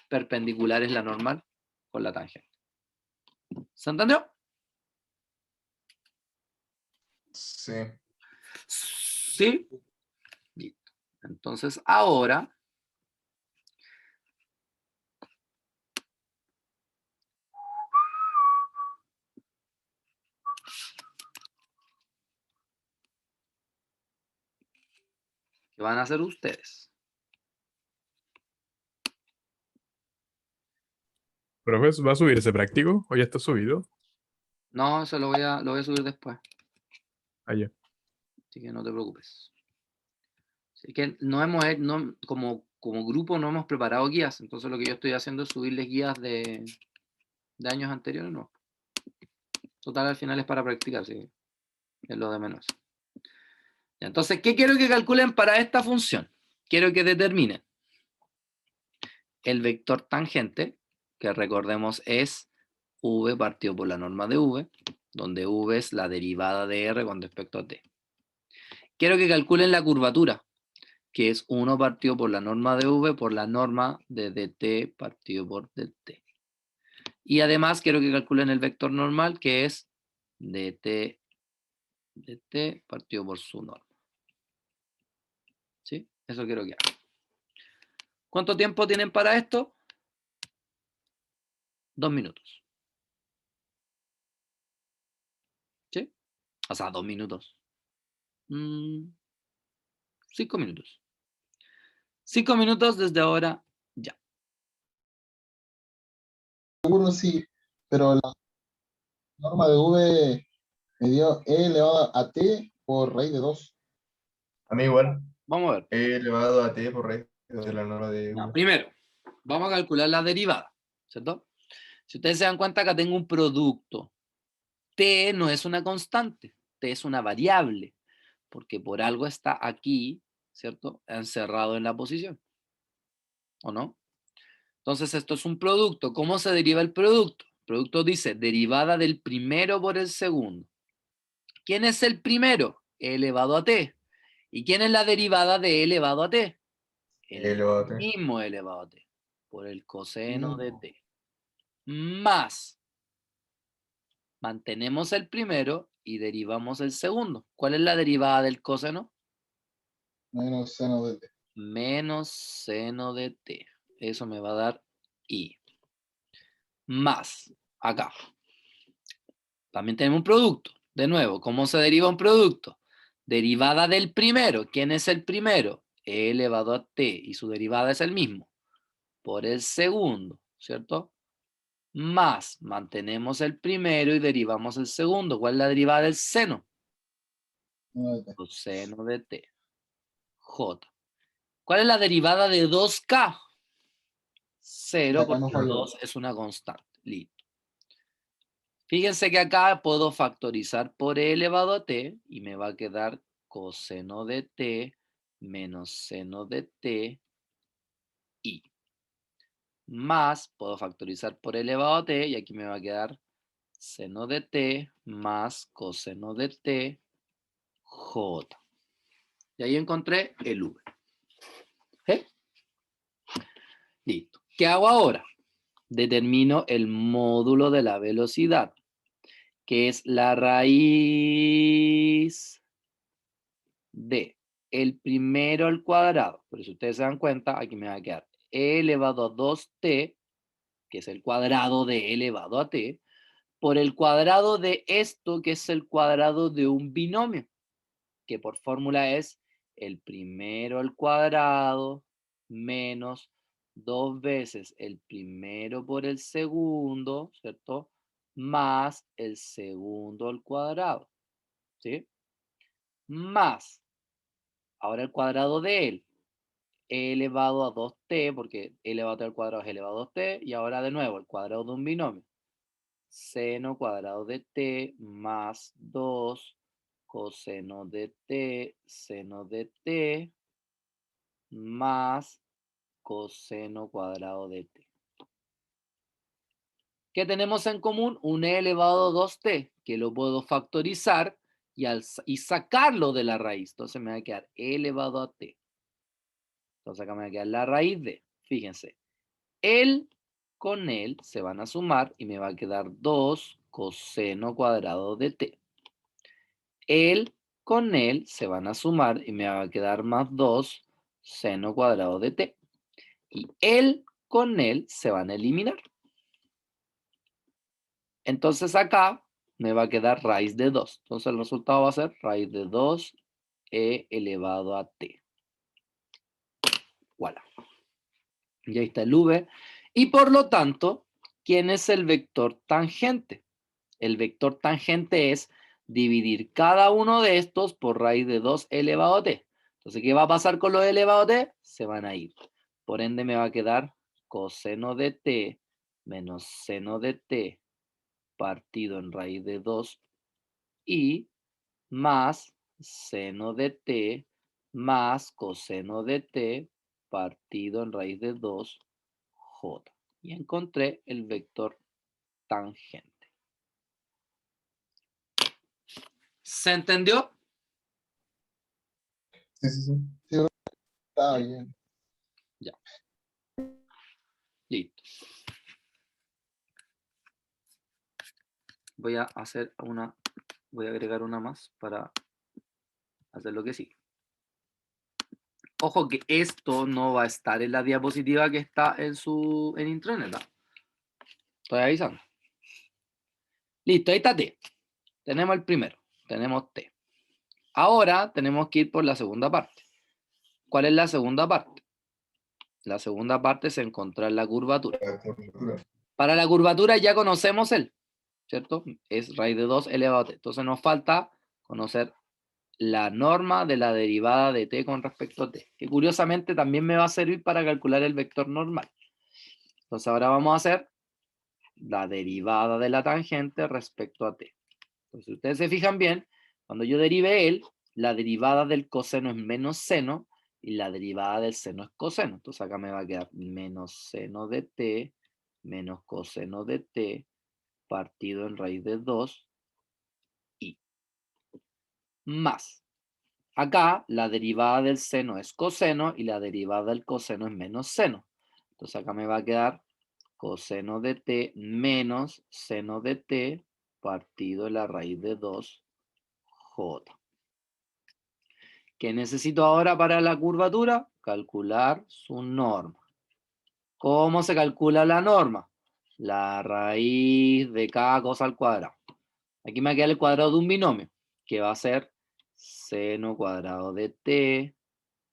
A: perpendiculares la normal con la tangente. ¿Se entendió?
G: Sí.
A: Sí. Listo. Entonces ahora ¿qué van a hacer ustedes?
C: Profe, ¿va a subir ese práctico? ¿O ya está subido?
A: No, eso lo voy a subir después.
C: Allá.
A: Así que no te preocupes. Así que como grupo no hemos preparado guías, entonces lo que yo estoy haciendo es subirles guías de años anteriores, no. Total, al final es para practicar, sí. Es lo de menos. Ya, entonces, ¿qué quiero que calculen para esta función? Quiero que determinen el vector tangente, que recordemos es v partido por la norma de v, donde v es la derivada de r con respecto a t. Quiero que calculen la curvatura, que es 1 partido por la norma de v por la norma de dt partido por dt. Y además quiero que calculen el vector normal, que es dt partido por su norma. ¿Sí? Eso quiero que hagan. ¿Cuánto tiempo tienen para esto? 2 minutos. ¿Sí? O sea, 2 minutos. 5 minutos. 5 minutos desde ahora ya.
D: seguro sí, pero la norma de v me dio e elevado a t por raíz de 2.
G: A mí igual.
A: Vamos a ver.
G: E elevado a t por raíz de la norma de
A: Ya,
G: v.
A: primero, vamos a calcular la derivada, ¿cierto? Si ustedes se dan cuenta, acá tengo un producto. T no es una constante, T es una variable, porque por algo está aquí, ¿cierto? Encerrado en la posición. ¿O no? Entonces esto es un producto. ¿Cómo se deriva el producto? El producto dice derivada del primero por el segundo. ¿Quién es el primero? E elevado a t. ¿Y quién es la derivada de e elevado a t?
G: E elevado a t.
A: Mismo e elevado a t. Por el coseno de t. Más. Mantenemos el primero y derivamos el segundo. ¿Cuál es la derivada del coseno?
D: Menos seno de t.
A: Menos seno de t. Eso me va a dar i. Más. Acá. También tenemos un producto. De nuevo, ¿cómo se deriva un producto? Derivada del primero. ¿Quién es el primero? E elevado a t. Y su derivada es el mismo. Por el segundo. ¿Cierto? Más. Mantenemos el primero y derivamos el segundo. ¿Cuál es la derivada del seno?
D: Seno de t.
A: Coseno de t. J. ¿Cuál es la derivada de 2K? 0,
D: Acá no
A: porque
D: falló.
A: 2 es una constante. Listo. Fíjense que acá puedo factorizar por e elevado a t y me va a quedar coseno de t menos seno de t y más, puedo factorizar por e elevado a t y aquí me va a quedar seno de t más coseno de t j. Y ahí encontré el v. ¿Sí? Listo. ¿Qué hago ahora? Determino el módulo de la velocidad, que es la raíz de el primero al cuadrado. Por eso ustedes se dan cuenta, aquí me va a quedar e elevado a 2t, que es el cuadrado de e elevado a t, por el cuadrado de esto, que es el cuadrado de un binomio, que por fórmula es el primero al cuadrado menos 2 veces el primero por el segundo, ¿cierto? Más el segundo al cuadrado, ¿sí? Más, ahora el cuadrado de él, e elevado a 2t, porque e elevado a t al cuadrado es elevado a 2t, y ahora de nuevo el cuadrado de un binomio, seno cuadrado de t más 2 coseno de t, seno de t, más coseno cuadrado de t. ¿Qué tenemos en común? Un e elevado a 2t, que lo puedo factorizar y sacarlo de la raíz. Entonces me va a quedar e elevado a t. Entonces acá me va a quedar la raíz de, fíjense, él con él se van a sumar y me va a quedar 2 coseno cuadrado de t. Él con él se van a sumar y me va a quedar más 2 seno cuadrado de t. Y él con él se van a eliminar. Entonces acá me va a quedar raíz de 2. Entonces el resultado va a ser raíz de 2 e elevado a t. Voilà. Y ahí está el v. Y por lo tanto, ¿quién es el vector tangente? El vector tangente es dividir cada uno de estos por raíz de 2 elevado a t. Entonces, ¿qué va a pasar con los elevado a t? Se van a ir. Por ende, me va a quedar coseno de t menos seno de t partido en raíz de 2 y más seno de t más coseno de t partido en raíz de 2 j. Y encontré el vector tangente. ¿Se entendió?
G: Sí, sí, sí.
D: Está bien.
A: Ya. Listo. Voy a agregar una más para hacer lo que sigue. Ojo que esto no va a estar en la diapositiva que está en intranet. Estoy avisando. Listo, ahí está T. Tenemos el primero. Tenemos T. Ahora tenemos que ir por la segunda parte. ¿Cuál es la segunda parte? La segunda parte es encontrar la curvatura.
G: La curvatura.
A: Para la curvatura ya conocemos el, ¿cierto? Es raíz de 2 elevado a t. Entonces nos falta conocer la norma de la derivada de t con respecto a t, que curiosamente también me va a servir para calcular el vector normal. Entonces ahora vamos a hacer la derivada de la tangente respecto a t. Entonces si ustedes se fijan bien, cuando yo derive el, la derivada del coseno es menos seno y la derivada del seno es coseno. Entonces acá me va a quedar menos seno de t menos coseno de t partido en raíz de 2 y más. Acá la derivada del seno es coseno y la derivada del coseno es menos seno. Entonces acá me va a quedar coseno de t menos seno de t partido en la raíz de 2j. ¿Qué necesito ahora para la curvatura? Calcular su norma. ¿Cómo se calcula la norma? La raíz de cada cosa al cuadrado. Aquí me va a quedar el cuadrado de un binomio, que va a ser seno cuadrado de t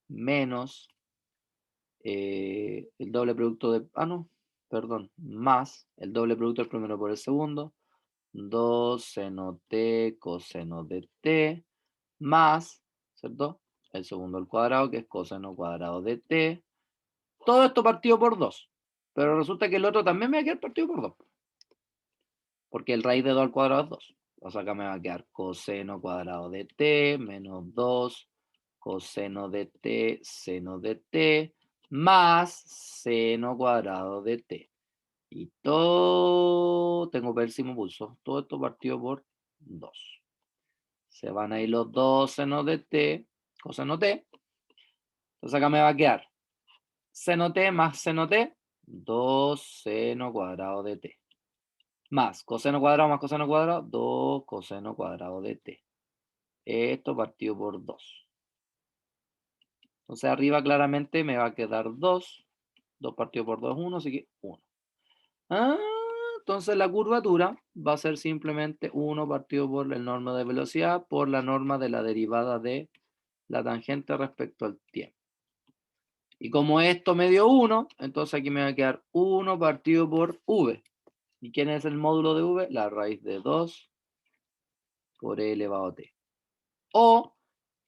A: menos el doble producto de... más el doble producto del primero por el segundo, 2 seno t coseno de t, más, ¿cierto? el segundo al cuadrado, que es coseno cuadrado de t. Todo esto partido por 2. Pero resulta que el otro también me va a quedar partido por 2. Porque el raíz de 2 al cuadrado es 2. O sea, acá me va a quedar coseno cuadrado de t menos 2 coseno de t seno de t más seno cuadrado de t. Y todo, tengo pésimo pulso, todo esto partido por 2. Se van a ir los dos senos de t, coseno t. Entonces acá me va a quedar seno t más seno t, 2 seno cuadrado de t. Más coseno cuadrado, 2 coseno cuadrado de t. Esto partido por 2. Entonces arriba claramente me va a quedar 2. 2 partido por 2 es 1, así que 1. Entonces la curvatura va a ser simplemente 1 partido por el norma de velocidad por la norma de la derivada de la tangente respecto al tiempo. Y como esto me dio 1, entonces aquí me va a quedar 1 partido por v. ¿Y quién es el módulo de v? La raíz de 2 por e elevado a t. O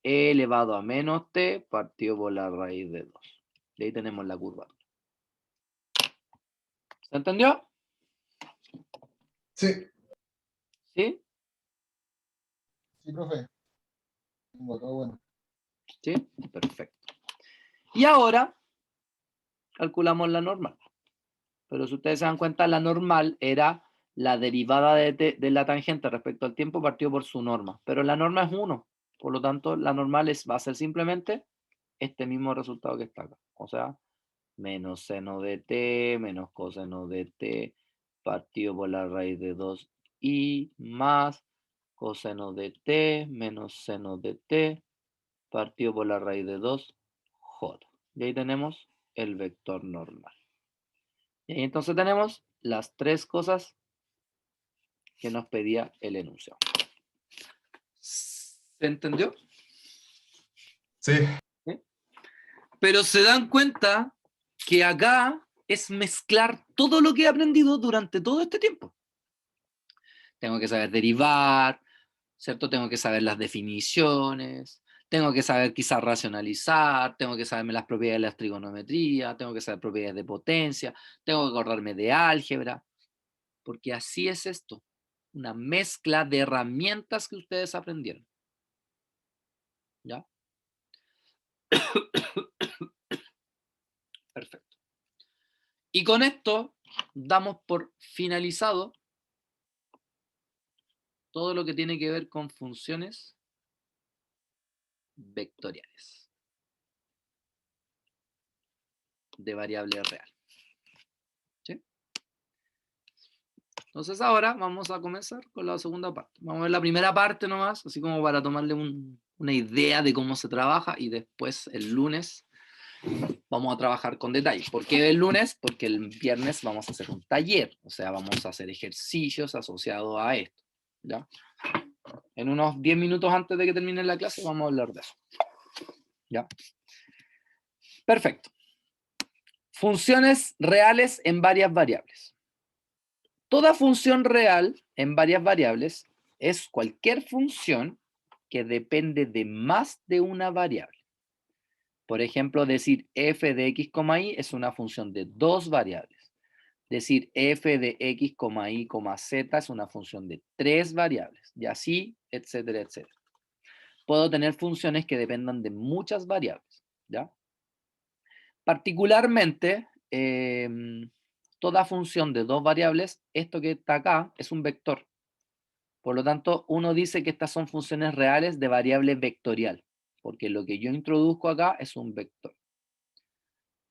A: e elevado a menos t partido por la raíz de 2. Y ahí tenemos la curvatura. ¿Se entendió?
G: Sí.
A: ¿Sí?
D: Sí, profe. Tengo todo bueno.
A: ¿Sí? Perfecto. Y ahora calculamos la normal. Pero si ustedes se dan cuenta, la normal era la derivada de la tangente respecto al tiempo partido por su norma. Pero la norma es 1. Por lo tanto, la normal va a ser simplemente este mismo resultado que está acá. O sea, menos seno de t menos coseno de t partido por la raíz de 2i más coseno de t menos seno de t partido por la raíz de 2j. Y ahí tenemos el vector normal. Y ahí entonces tenemos las tres cosas que nos pedía el enunciado. ¿Se entendió?
G: Sí.
A: ¿Sí? Pero se dan cuenta que acá es mezclar todo lo que he aprendido durante todo este tiempo. Tengo que saber derivar, ¿cierto? Tengo que saber las definiciones, tengo que saber quizás racionalizar, tengo que saberme las propiedades de la trigonometría, tengo que saber propiedades de potencia, tengo que acordarme de álgebra, porque así es esto, una mezcla de herramientas que ustedes aprendieron. ¿Ya? Perfecto. Y con esto damos por finalizado todo lo que tiene que ver con funciones vectoriales de variable real. ¿Sí? Entonces ahora vamos a comenzar con la segunda parte. Vamos a ver la primera parte nomás, así como para tomarle una idea de cómo se trabaja y después el lunes vamos a trabajar con detalles. ¿Por qué el lunes? Porque el viernes vamos a hacer un taller, o sea, vamos a hacer ejercicios asociados a esto. ¿Ya? En unos 10 minutos antes de que termine la clase vamos a hablar de eso. ¿Ya? Perfecto. Funciones reales en varias variables. Toda función real en varias variables es cualquier función que depende de más de una variable. Por ejemplo, decir f de x, y es una función de dos variables. Decir f de x, y, z es una función de tres variables. Y así, etcétera, etcétera. Puedo tener funciones que dependan de muchas variables. ¿Ya? Particularmente, toda función de dos variables, esto que está acá, es un vector. Por lo tanto, uno dice que estas son funciones reales de variable vectorial, porque lo que yo introduzco acá es un vector.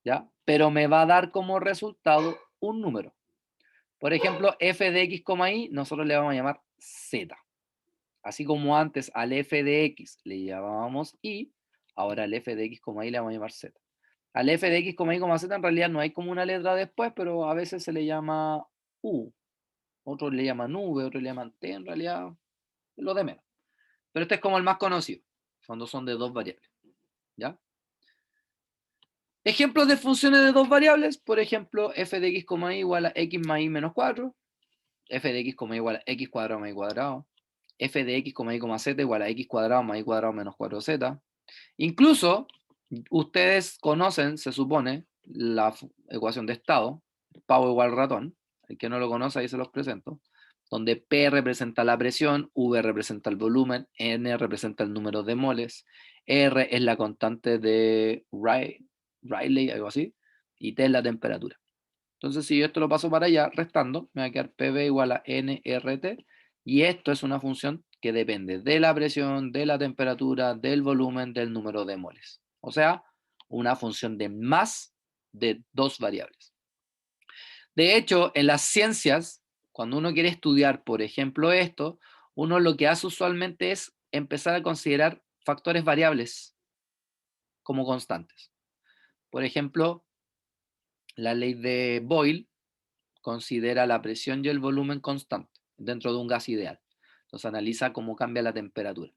A: ¿Ya? Pero me va a dar como resultado un número. Por ejemplo, f de x, y, nosotros le vamos a llamar z. Así como antes al f de x le llamábamos y, ahora al f de x, y le vamos a llamar z. Al f de x, y, z en realidad no hay como una letra después, pero a veces se le llama u. Otros le llaman v, otros le llaman t, en realidad lo de menos. Pero este es como el más conocido, cuando son de dos variables. ¿Ya? Ejemplos de funciones de dos variables, por ejemplo, f de x, y igual a x más y menos 4, f de x, y igual a x cuadrado más y cuadrado, f de x, y, z igual a x cuadrado más y cuadrado menos 4z, Incluso, ustedes conocen, se supone, la ecuación de estado, pavo igual ratón. El que no lo conoce, ahí se los presento. Donde P representa la presión, V representa el volumen, N representa el número de moles, R es la constante de Rayleigh, algo así, y T es la temperatura. Entonces, si yo esto lo paso para allá, restando, me va a quedar PV igual a NRT, y esto es una función que depende de la presión, de la temperatura, del volumen, del número de moles. O sea, una función de más de dos variables. De hecho, en las ciencias, cuando uno quiere estudiar, por ejemplo, esto, uno lo que hace usualmente es empezar a considerar factores variables como constantes. Por ejemplo, la ley de Boyle considera la presión y el volumen constante dentro de un gas ideal. Entonces analiza cómo cambia la temperatura.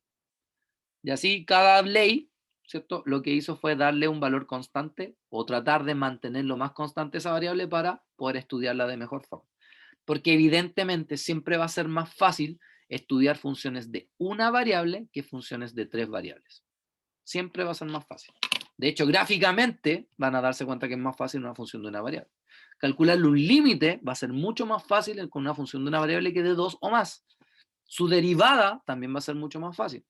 A: Y así cada ley, ¿cierto? Lo que hizo fue darle un valor constante o tratar de mantener lo más constante esa variable para poder estudiarla de mejor forma. Porque evidentemente siempre va a ser más fácil estudiar funciones de una variable que funciones de tres variables. Siempre va a ser más fácil. De hecho, gráficamente van a darse cuenta que es más fácil una función de una variable. Calcularle un límite va a ser mucho más fácil con una función de una variable que de dos o más. Su derivada también va a ser mucho más fácil.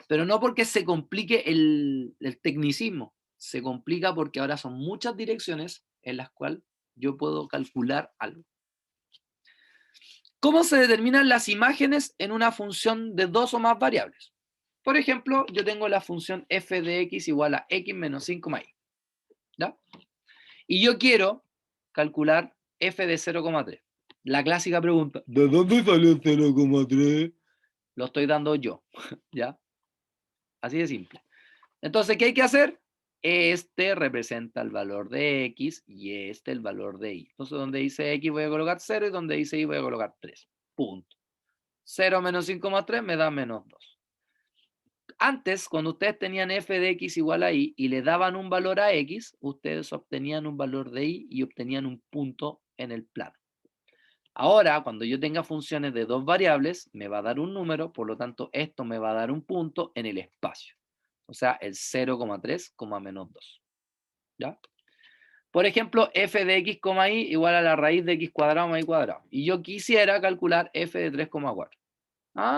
A: Pero no porque se complique el tecnicismo. Se complica porque ahora son muchas direcciones en las cuales yo puedo calcular algo. ¿Cómo se determinan las imágenes en una función de dos o más variables? Por ejemplo, yo tengo la función f de x igual a x menos 5 más y. ¿Ya? Y yo quiero calcular f de 0,3. La clásica pregunta, ¿de dónde salió 0,3? Lo estoy dando yo, ¿ya? Así de simple. Entonces, ¿qué hay que hacer? Este representa el valor de x y este el valor de y. Entonces, donde dice x voy a colocar 0 y donde dice y voy a colocar 3. Punto. 0 menos 5 más 3 me da menos 2. Antes, cuando ustedes tenían f de x igual a y le daban un valor a x, ustedes obtenían un valor de y obtenían un punto en el plano. Ahora, cuando yo tenga funciones de dos variables, me va a dar un número, por lo tanto, esto me va a dar un punto en el espacio. O sea, el 0,3, menos 2. ¿Ya? Por ejemplo, f de x, y igual a la raíz de x cuadrado más y cuadrado. Y yo quisiera calcular f de 3,4.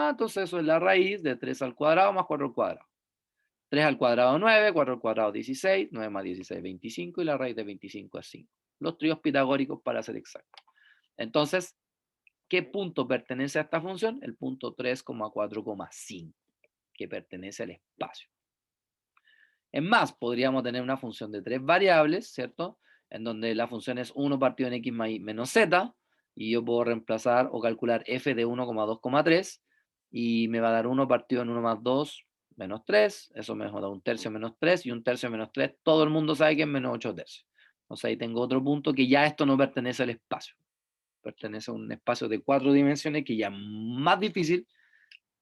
A: Entonces eso es la raíz de 3 al cuadrado más 4 al cuadrado. 3 al cuadrado 9, 4 al cuadrado 16, 9 más 16, 25 y la raíz de 25 es 5. Los tríos pitagóricos para ser exactos. Entonces, ¿qué punto pertenece a esta función? El punto 3,4,5, que pertenece al espacio. Es más, podríamos tener una función de tres variables, ¿cierto? En donde la función es 1 partido en x más y menos z, y yo puedo reemplazar o calcular f de 1,2,3, y me va a dar 1 partido en 1 más 2, menos 3, eso me da un tercio menos 3, y un tercio menos 3, todo el mundo sabe que es menos 8 tercios. Entonces ahí tengo otro punto que ya esto no pertenece al espacio. Pertenece a un espacio de 4 dimensiones que ya es más difícil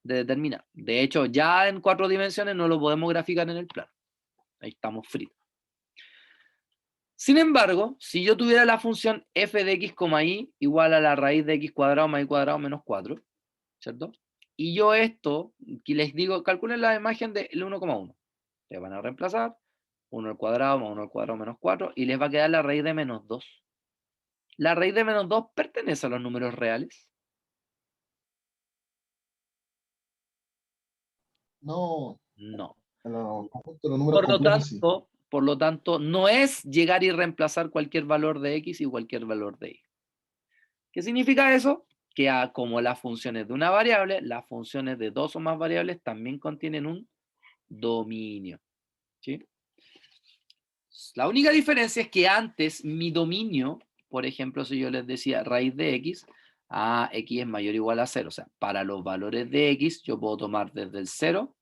A: de determinar. De hecho, ya en 4 dimensiones no lo podemos graficar en el plano. Ahí estamos fritos. Sin embargo, si yo tuviera la función f de x, y igual a la raíz de x cuadrado más y cuadrado menos 4, ¿cierto? Y yo esto, que les digo, calculen la imagen del 1,1. Le van a reemplazar 1 al cuadrado más 1 al cuadrado menos 4 y les va a quedar la raíz de menos 2. ¿La raíz de menos 2 pertenece a los números reales?
D: No,
A: No.
D: los conjuntos de los números complejos sí.
A: Por lo tanto, no es llegar y reemplazar cualquier valor de x y cualquier valor de y. ¿Qué significa eso? Que como las funciones de una variable, las funciones de dos o más variables también contienen un dominio. ¿Sí? La única diferencia es que antes mi dominio, por ejemplo, si yo les decía raíz de x, x es mayor o igual a 0. O sea, para los valores de x yo puedo tomar desde el 0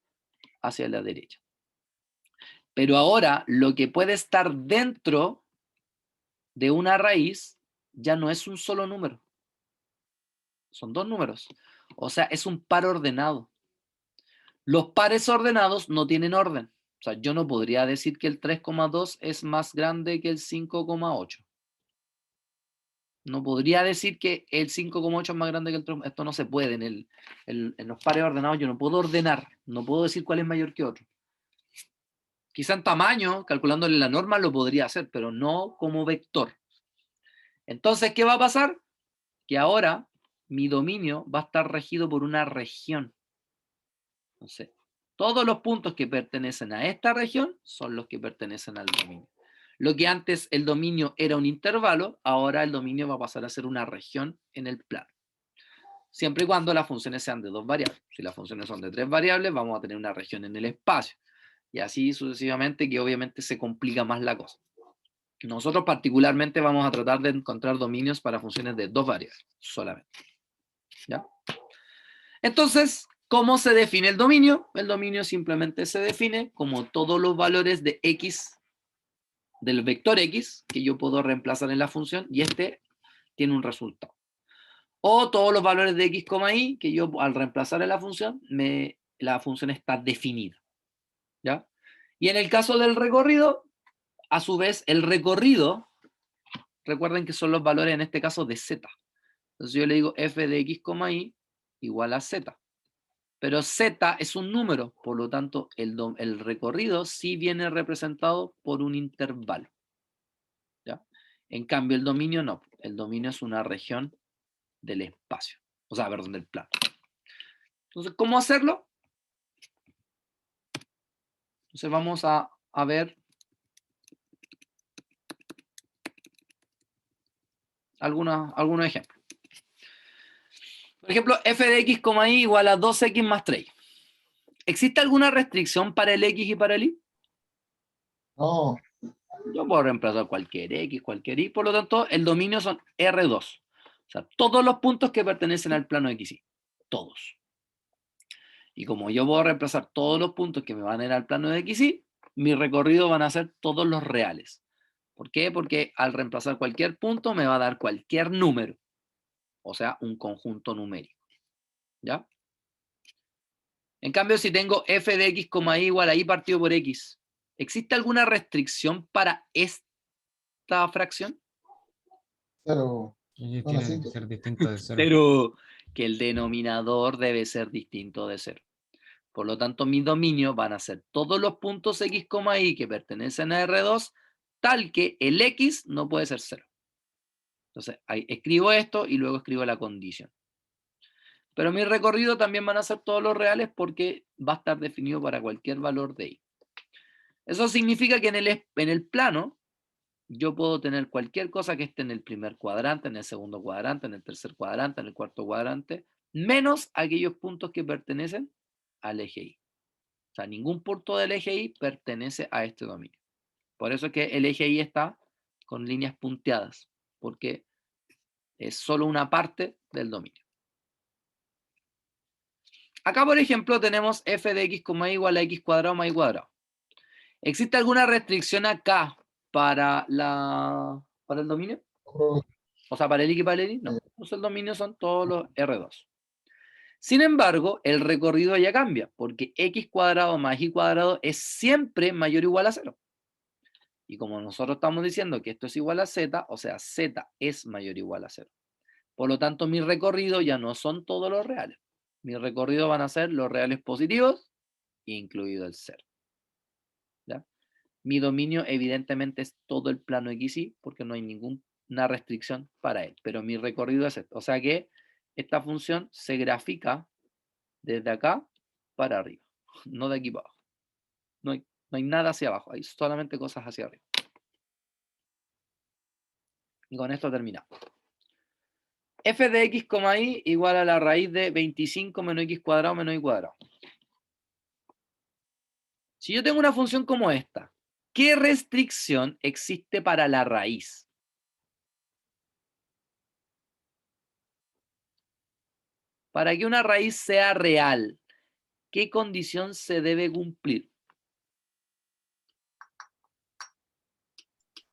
A: hacia la derecha. Pero ahora lo que puede estar dentro de una raíz ya no es un solo número. Son dos números. O sea, es un par ordenado. Los pares ordenados no tienen orden. O sea, yo no podría decir que el 3,2 es más grande que el 5,8. No podría decir que el 5,8 es más grande que el 3. Esto no se puede. En los pares ordenados yo no puedo ordenar. No puedo decir cuál es mayor que otro. Quizá en tamaño, calculándole la norma, lo podría hacer, pero no como vector. Entonces, ¿qué va a pasar? Que ahora mi dominio va a estar regido por una región. Entonces, todos los puntos que pertenecen a esta región son los que pertenecen al dominio. Lo que antes el dominio era un intervalo, ahora el dominio va a pasar a ser una región en el plano. Siempre y cuando las funciones sean de 2 variables. Si las funciones son de 3 variables, vamos a tener una región en el espacio. Y así sucesivamente, que obviamente se complica más la cosa. Nosotros particularmente vamos a tratar de encontrar dominios para funciones de 2 variables solamente. ¿Ya? Entonces, ¿cómo se define el dominio? El dominio simplemente se define como todos los valores de x, del vector x, que yo puedo reemplazar en la función, y este tiene un resultado. O todos los valores de x, y, que yo al reemplazar en la función, la función está definida. ¿Ya? Y en el caso del recorrido, a su vez, el recorrido, recuerden que son los valores en este caso de z. Entonces yo le digo f de x, y igual a z. Pero z es un número, por lo tanto el recorrido sí viene representado por un intervalo. ¿Ya? En cambio el dominio no, el dominio es una región del espacio, o sea, perdón, del plano. Entonces, ¿cómo hacerlo? Entonces vamos a ver algunos ejemplos. Por ejemplo, f de x, y igual a 2x más 3. ¿Existe alguna restricción para el x y para el y?
D: No,
A: Yo puedo reemplazar cualquier x, cualquier y, por lo tanto, el dominio son R2. O sea, todos los puntos que pertenecen al plano XY. Todos. Y como yo puedo reemplazar todos los puntos que me van a ir al plano de XY, mi recorrido van a ser todos los reales. ¿Por qué? Porque al reemplazar cualquier punto me va a dar cualquier número. O sea, un conjunto numérico. ¿Ya? En cambio, si tengo f de x, y igual a y partido por x, ¿existe alguna restricción para esta fracción?
D: pero
H: Y
D: bueno,
H: tiene
D: sí,
H: que ser distinto de 0.
A: Pero que el denominador debe ser distinto de 0. Por lo tanto, mis dominios van a ser todos los puntos x, y que pertenecen a R2, tal que el x no puede ser 0. Entonces, ahí escribo esto y luego escribo la condición. Pero mi recorrido también van a ser todos los reales porque va a estar definido para cualquier valor de y. Eso significa que en el plano yo puedo tener cualquier cosa que esté en el primer cuadrante, en el segundo cuadrante, en el tercer cuadrante, en el cuarto cuadrante, menos aquellos puntos que pertenecen al eje Y. O sea, ningún punto del eje Y pertenece a este dominio. Por eso es que el eje Y está con líneas punteadas, porque es solo una parte del dominio. Acá, por ejemplo, tenemos f de x, y igual a x cuadrado más y cuadrado. ¿Existe alguna restricción acá para el dominio? O sea, para el y para el y, no. Entonces el dominio son todos los R2. Sin embargo, el recorrido ya cambia, porque x cuadrado más y cuadrado es siempre mayor o igual a 0. Y como nosotros estamos diciendo que esto es igual a z, o sea, z es mayor o igual a 0. Por lo tanto, mi recorrido ya no son todos los reales. Mi recorrido van a ser los reales positivos, incluido el 0. ¿Ya? Mi dominio evidentemente es todo el plano XY, porque no hay ninguna restricción para él. Pero mi recorrido es esto. O sea que esta función se grafica desde acá para arriba, no de aquí para abajo. No hay nada hacia abajo, hay solamente cosas hacia arriba. Y con esto terminamos. F de x, y igual a la raíz de 25 menos x cuadrado menos y cuadrado. Si yo tengo una función como esta, ¿qué restricción existe para la raíz? Para que una raíz sea real, ¿qué condición se debe cumplir?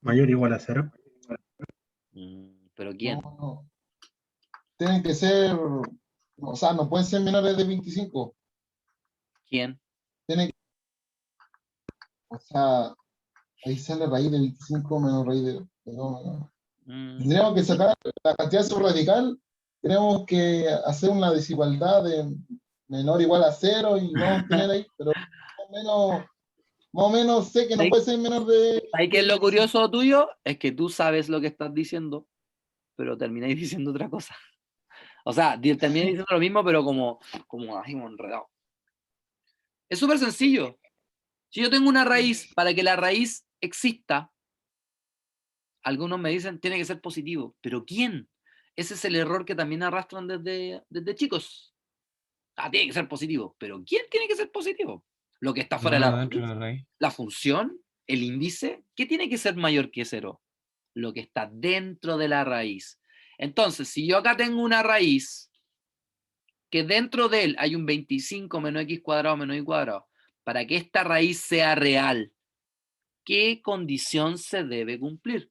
F: Mayor o igual a 0.
A: ¿Pero quién?
D: no. Tienen que ser, o sea, no pueden ser menores de 25.
A: ¿Quién?
D: O sea, ahí sale raíz de 25 menos raíz de 2. Tendríamos que sacar la cantidad subradical, tenemos que hacer una desigualdad de menor o igual a 0 y vamos a tener ahí, pero más o menos más o menos sé que no
A: ¿Sí?
D: puede ser menor de...
A: ¿Sabes qué es lo curioso tuyo? Es que tú sabes lo que estás diciendo, pero termináis diciendo otra cosa. O sea, termináis diciendo lo mismo, pero como así, como enredado. Es súper sencillo. Si yo tengo una raíz, para que la raíz exista, algunos me dicen, tiene que ser positivo. ¿Pero quién? Ese es el error que también arrastran desde chicos. Ah, tiene que ser positivo. ¿Pero quién tiene que ser positivo? Lo que está
H: El
A: fuera de la
H: número dentro
A: raíz,
H: de la raíz.
A: la función, el índice. ¿Qué tiene que ser mayor que 0? Lo que está dentro de la raíz. Entonces, si yo acá tengo una raíz, que dentro de él hay un 25 menos x cuadrado menos y cuadrado, para que esta raíz sea real, ¿qué condición se debe cumplir?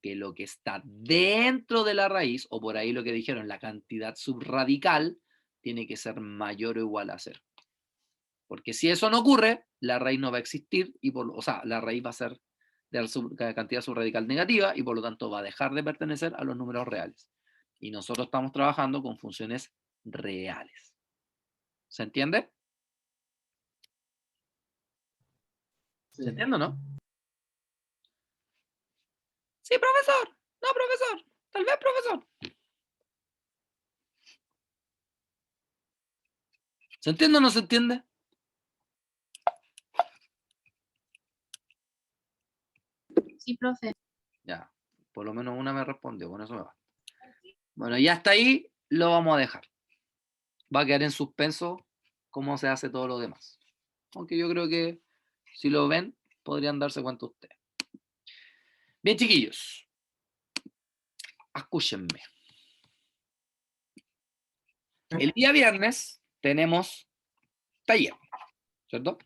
A: Que lo que está dentro de la raíz, o por ahí lo que dijeron, la cantidad subradical, tiene que ser mayor o igual a 0. Porque si eso no ocurre, la raíz no va a existir, o sea, la raíz va a ser de la cantidad subradical negativa y por lo tanto va a dejar de pertenecer a los números reales. Y nosotros estamos trabajando con funciones reales. ¿Se entiende?
D: Sí.
A: ¿Se entiende o no? Sí, profesor. No, profesor. Tal vez, profesor. ¿Se entiende o no se entiende?
I: Sí, profe.
A: Ya, por lo menos una me respondió, con eso me va. Bueno, y hasta ahí lo vamos a dejar. Va a quedar en suspenso cómo se hace todo lo demás. Aunque yo creo que si lo ven, podrían darse cuenta ustedes. Bien, chiquillos. Escúchenme. El día viernes tenemos taller, ¿cierto?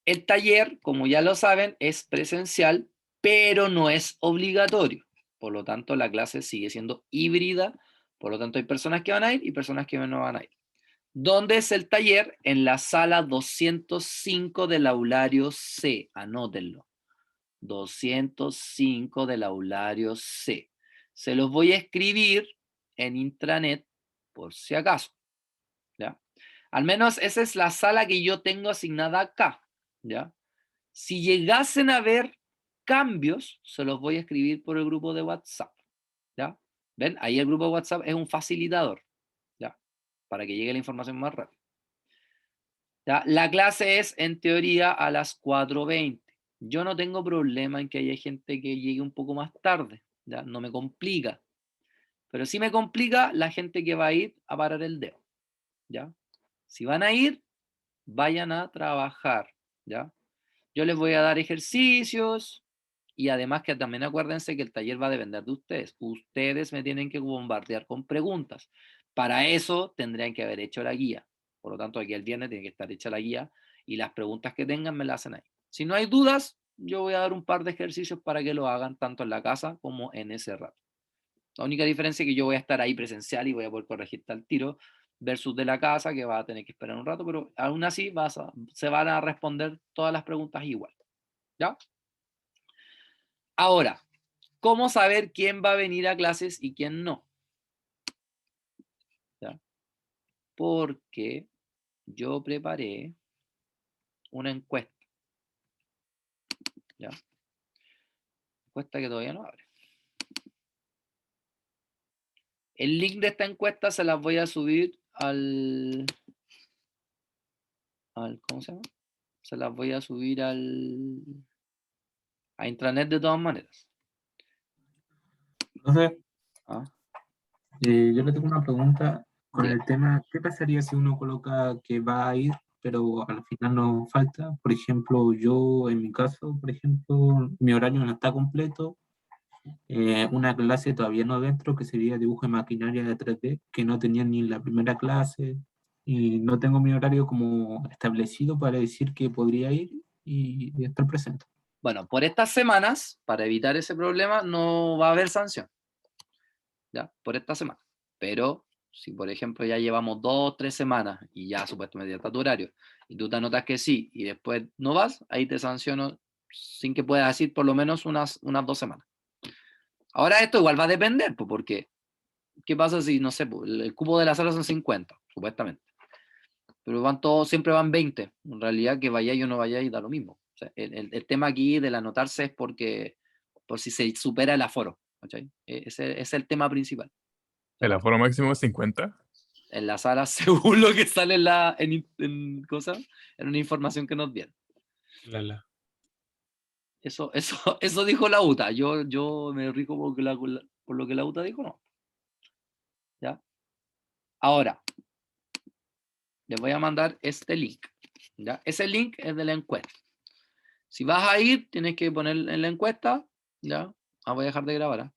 A: El taller, como ya lo saben, es presencial, pero no es obligatorio. Por lo tanto, la clase sigue siendo híbrida. Por lo tanto, hay personas que van a ir y personas que no van a ir. ¿Dónde es el taller? En la sala 205 del aulario C. Anótenlo. 205 del aulario C. Se los voy a escribir en intranet por si acaso. ¿Ya? Al menos esa es la sala que yo tengo asignada acá. ¿Ya? Si llegasen a ver cambios, se los voy a escribir por el grupo de WhatsApp. ¿Ya? ¿Ven? Ahí el grupo de WhatsApp es un facilitador. ¿Ya? Para que llegue la información más rápido. ¿Ya? La clase es, en teoría, a las 4:20. Yo no tengo problema en que haya gente que llegue un poco más tarde. ¿Ya? No me complica. Pero sí me complica la gente que va a ir a parar el dedo. ¿Ya? Si van a ir, vayan a trabajar. ¿Ya? Yo les voy a dar ejercicios y además que también acuérdense que el taller va a depender de ustedes. Ustedes me tienen que bombardear con preguntas. Para eso tendrían que haber hecho la guía. Por lo tanto, aquí el viernes tiene que estar hecha la guía y las preguntas que tengan me las hacen ahí. Si no hay dudas, yo voy a dar un par de ejercicios para que lo hagan tanto en la casa como en ese rato. La única diferencia es que yo voy a estar ahí presencial y voy a poder corregirte al tiro versus de la casa que va a tener que esperar un rato, pero aún así se van a responder todas las preguntas igual. ¿Ya? Ahora, ¿cómo saber quién va a venir a clases y quién no? ¿Ya? Porque yo preparé una encuesta. ¿Ya? Encuesta que todavía no abre. El link de esta encuesta se las voy a subir al ¿cómo se llama? Se las voy a subir a intranet de todas maneras.
E: Entonces,
A: ¿Ah?
E: yo le tengo una pregunta con
A: Diga.
E: el tema, ¿qué pasaría si uno coloca que va a ir, pero al final no falta? Por ejemplo, yo en mi caso, por ejemplo, mi horario no está completo, una clase todavía no dentro, que sería dibujo de maquinaria de 3D, que no tenía ni en la primera clase, y no tengo mi horario como establecido para decir que podría ir y estar presente.
A: Bueno, por estas semanas, para evitar ese problema, no va a haber sanción. ¿Ya? Por esta semana. Pero si, por ejemplo, ya llevamos 2 o 3 semanas y ya supuestamente ya está tu horario, y tú te anotas que sí, y después no vas, ahí te sanciono sin que puedas decir por lo menos unas 2 semanas. Ahora esto igual va a depender, pues, porque ¿qué pasa si, no sé, el cupo de la sala son 50, supuestamente? Pero van todos, siempre van 20. En realidad, que vayáis o no vayáis, da lo mismo. O sea, el tema aquí del anotarse es porque, por si se supera el aforo. ¿Cachai? Ese es el tema principal.
C: El aforo máximo es 50.
A: En la sala, según lo que sale en una información que nos dieron. Eso dijo la UTA. Yo me rico por lo que la UTA dijo, no. ¿Ya? Ahora, les voy a mandar este link. ¿Ya? Ese link es de la encuesta. Si vas a ir, tienes que poner en la encuesta, ¿ya? Voy a dejar de grabar, ¿eh?